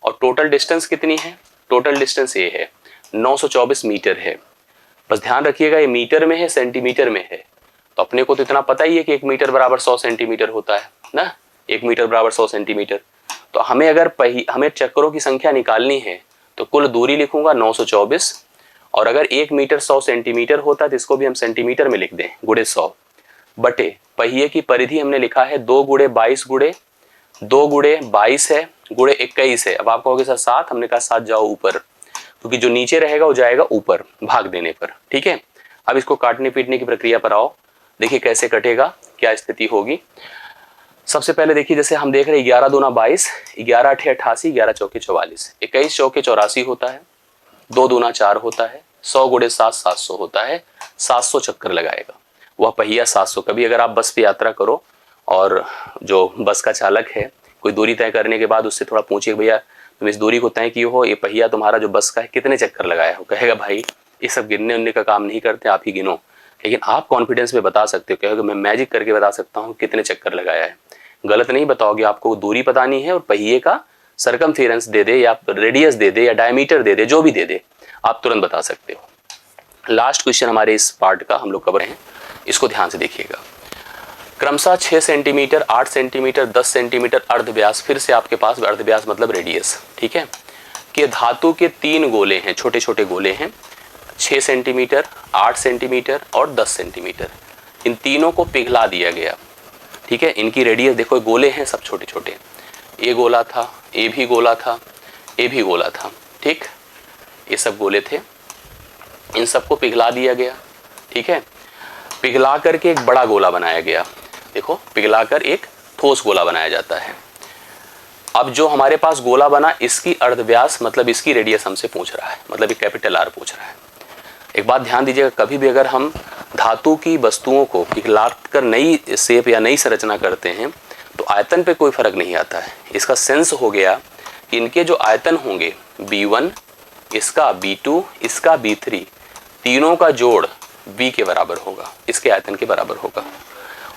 और टोटल डिस्टेंस कितनी है, टोटल डिस्टेंस ये है 924 मीटर है। बस ध्यान रखिएगा ये मीटर में है सेंटीमीटर में है, तो अपने को तो इतना पता ही है कि 1 मीटर बराबर 100 सेंटीमीटर होता है ना, 1 मीटर बराबर 100 सेंटीमीटर। तो हमें अगर हमें चक्करों की संख्या निकालनी है तो कुल दूरी लिखूंगा 924, और अगर 1 मीटर 100 सेंटीमीटर होता है तो इसको भी हम सेंटीमीटर में लिख दें, गुणे 100 बटे पहिए की परिधि हमने लिखा है 2 गुणे 22 है गुणे 21 है। अब आप कहोगे सर 7, हमने कहा 7 जाओ ऊपर, क्योंकि जो नीचे रहेगा वो जाएगा ऊपर भाग देने पर, ठीक है। अब इसको काटने पीटने की प्रक्रिया पर आओ, देखिए कैसे कटेगा, क्या स्थिति होगी। सबसे पहले देखिए जैसे हम देख रहे हैं 11 दूना 22, 11 अठे 88, 11 चौके 44, 21 चौके 84 होता है, 2 दूना 4 होता है, 100 गुणे 7 700 होता है, 700 चक्कर लगाएगा वह पहिया 700। कभी अगर आप बस पे यात्रा करो और जो बस का चालक है कोई दूरी तय करने के बाद उससे थोड़ा पूछिए भैया तुम इस दूरी को तय किए हो, ये पहिया तुम्हारा जो बस का है कितने चक्कर लगाया हो, कहेगा भाई ये सब गिनने उनने का काम नहीं करते, आप ही गिनो। लेकिन आप कॉन्फिडेंस में बता सकते हो, कहोगे मैं मैजिक करके बता सकता हूँ कितने चक्कर लगाया है। गलत नहीं बताओगे, आपको दूरी बतानी है और पहिए का सरकमफेरेंस दे दे या रेडियस दे दे या डायमीटर दे दे, जो भी दे दे आप तुरंत बता सकते हो। लास्ट क्वेश्चन हमारे इस पार्ट का हम लोग कवर हैं, इसको ध्यान से देखिएगा। क्रमशः 6 सेंटीमीटर, 8 सेंटीमीटर, 10 सेंटीमीटर अर्धव्यास, फिर से आपके पास अर्धव्यास मतलब रेडियस, ठीक है, कि धातु के 3 गोले हैं, छोटे छोटे गोले हैं, 6 सेंटीमीटर, 8 सेंटीमीटर और 10 सेंटीमीटर। इन तीनों को पिघला दिया गया, ठीक है। इनकी रेडियस देखो, गोले हैं सब छोटे छोटे, ये गोला था, ये भी गोला था, ये भी गोला था, ठीक, ये सब गोले थे। इन सबको पिघला दिया गया, ठीक है। पिघला करके एक बड़ा गोला बनाया गया, देखो पिघलाकर एक ठोस गोला बनाया जाता है। अब जो हमारे पास गोला बना इसकी अर्धव्यास मतलब इसकी रेडियस हमसे पूछ रहा है, मतलब एक कैपिटल आर पूछ रहा है। एक बात ध्यान दीजिएगा, कभी भी अगर हम धातु की वस्तुओं को पिघलाकर नई शेप या नई संरचना करते हैं तो आयतन पे कोई फर्क नहीं आता है। इसका सेंस हो गया कि इनके जो आयतन होंगे B1, इसका B2, इसका B3, तीनों का जोड़ B के बराबर होगा, इसके आयतन के बराबर होगा।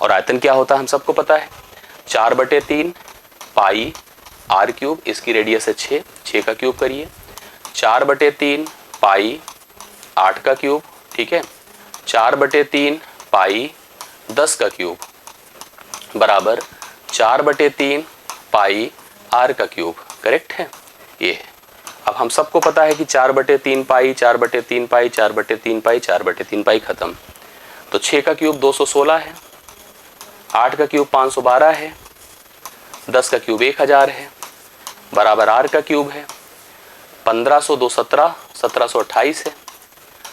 और आयतन क्या होता है हम सबको पता है, 4/3 पाई आर क्यूब, इसकी रेडियस है 6, 6 का क्यूब करिए, 4/3 पाई 8 का क्यूब, ठीक है, 4/3 पाई 10 का क्यूब बराबर 4/3 पाई आर का क्यूब, करेक्ट है ये। अब हम सबको पता है कि 4/3 पाई, 4/3 पाई, 4/3 पाई, 4/3 पाई खत्म, तो 6 का क्यूब 216 है, 8 का क्यूब 512 है, 10 का क्यूब 1000 है, बराबर आर का क्यूब है 1500 2 17 1728 है,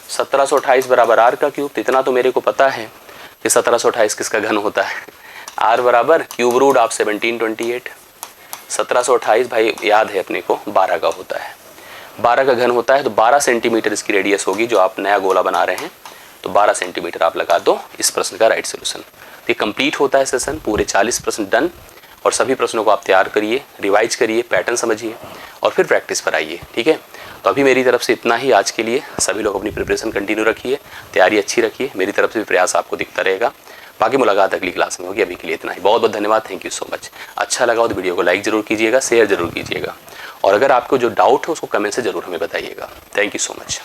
1728 बराबर आर का क्यूब। इतना तो मेरे को पता है कि 1728 किसका घन होता है, आर बराबर क्यूब रूट ऑफ 1728। 1728 भाई याद है अपने को 12 का होता है, 12 का घन होता है, तो 12 सेंटीमीटर इसकी रेडियस होगी। जो आप नया गोला बना रहे हैं तो 12 सेंटीमीटर आप लगा दो, इस प्रश्न का राइट सोल्यूशन। तो ये कंप्लीट होता है सेशन, पूरे 40 प्रश्न डन। और सभी प्रश्नों को आप तैयार करिए, रिवाइज करिए, पैटर्न समझिए और फिर प्रैक्टिस पर आइए, ठीक है। तो अभी मेरी तरफ से इतना ही आज के लिए। सभी लोग अपनी प्रिपरेशन कंटिन्यू रखिए, तैयारी अच्छी रखिए, मेरी तरफ से भी प्रयास आपको दिखता रहेगा। बाकी मुलाकात अगली क्लास में होगी, अभी के लिए इतना ही। बहुत बहुत धन्यवाद, थैंक यू सो मच। अच्छा लगा हो तो वीडियो को लाइक जरूर कीजिएगा, शेयर जरूर कीजिएगा, और अगर आपको जो डाउट है उसको कमेंट से जरूर हमें बताइएगा। Thank you so much.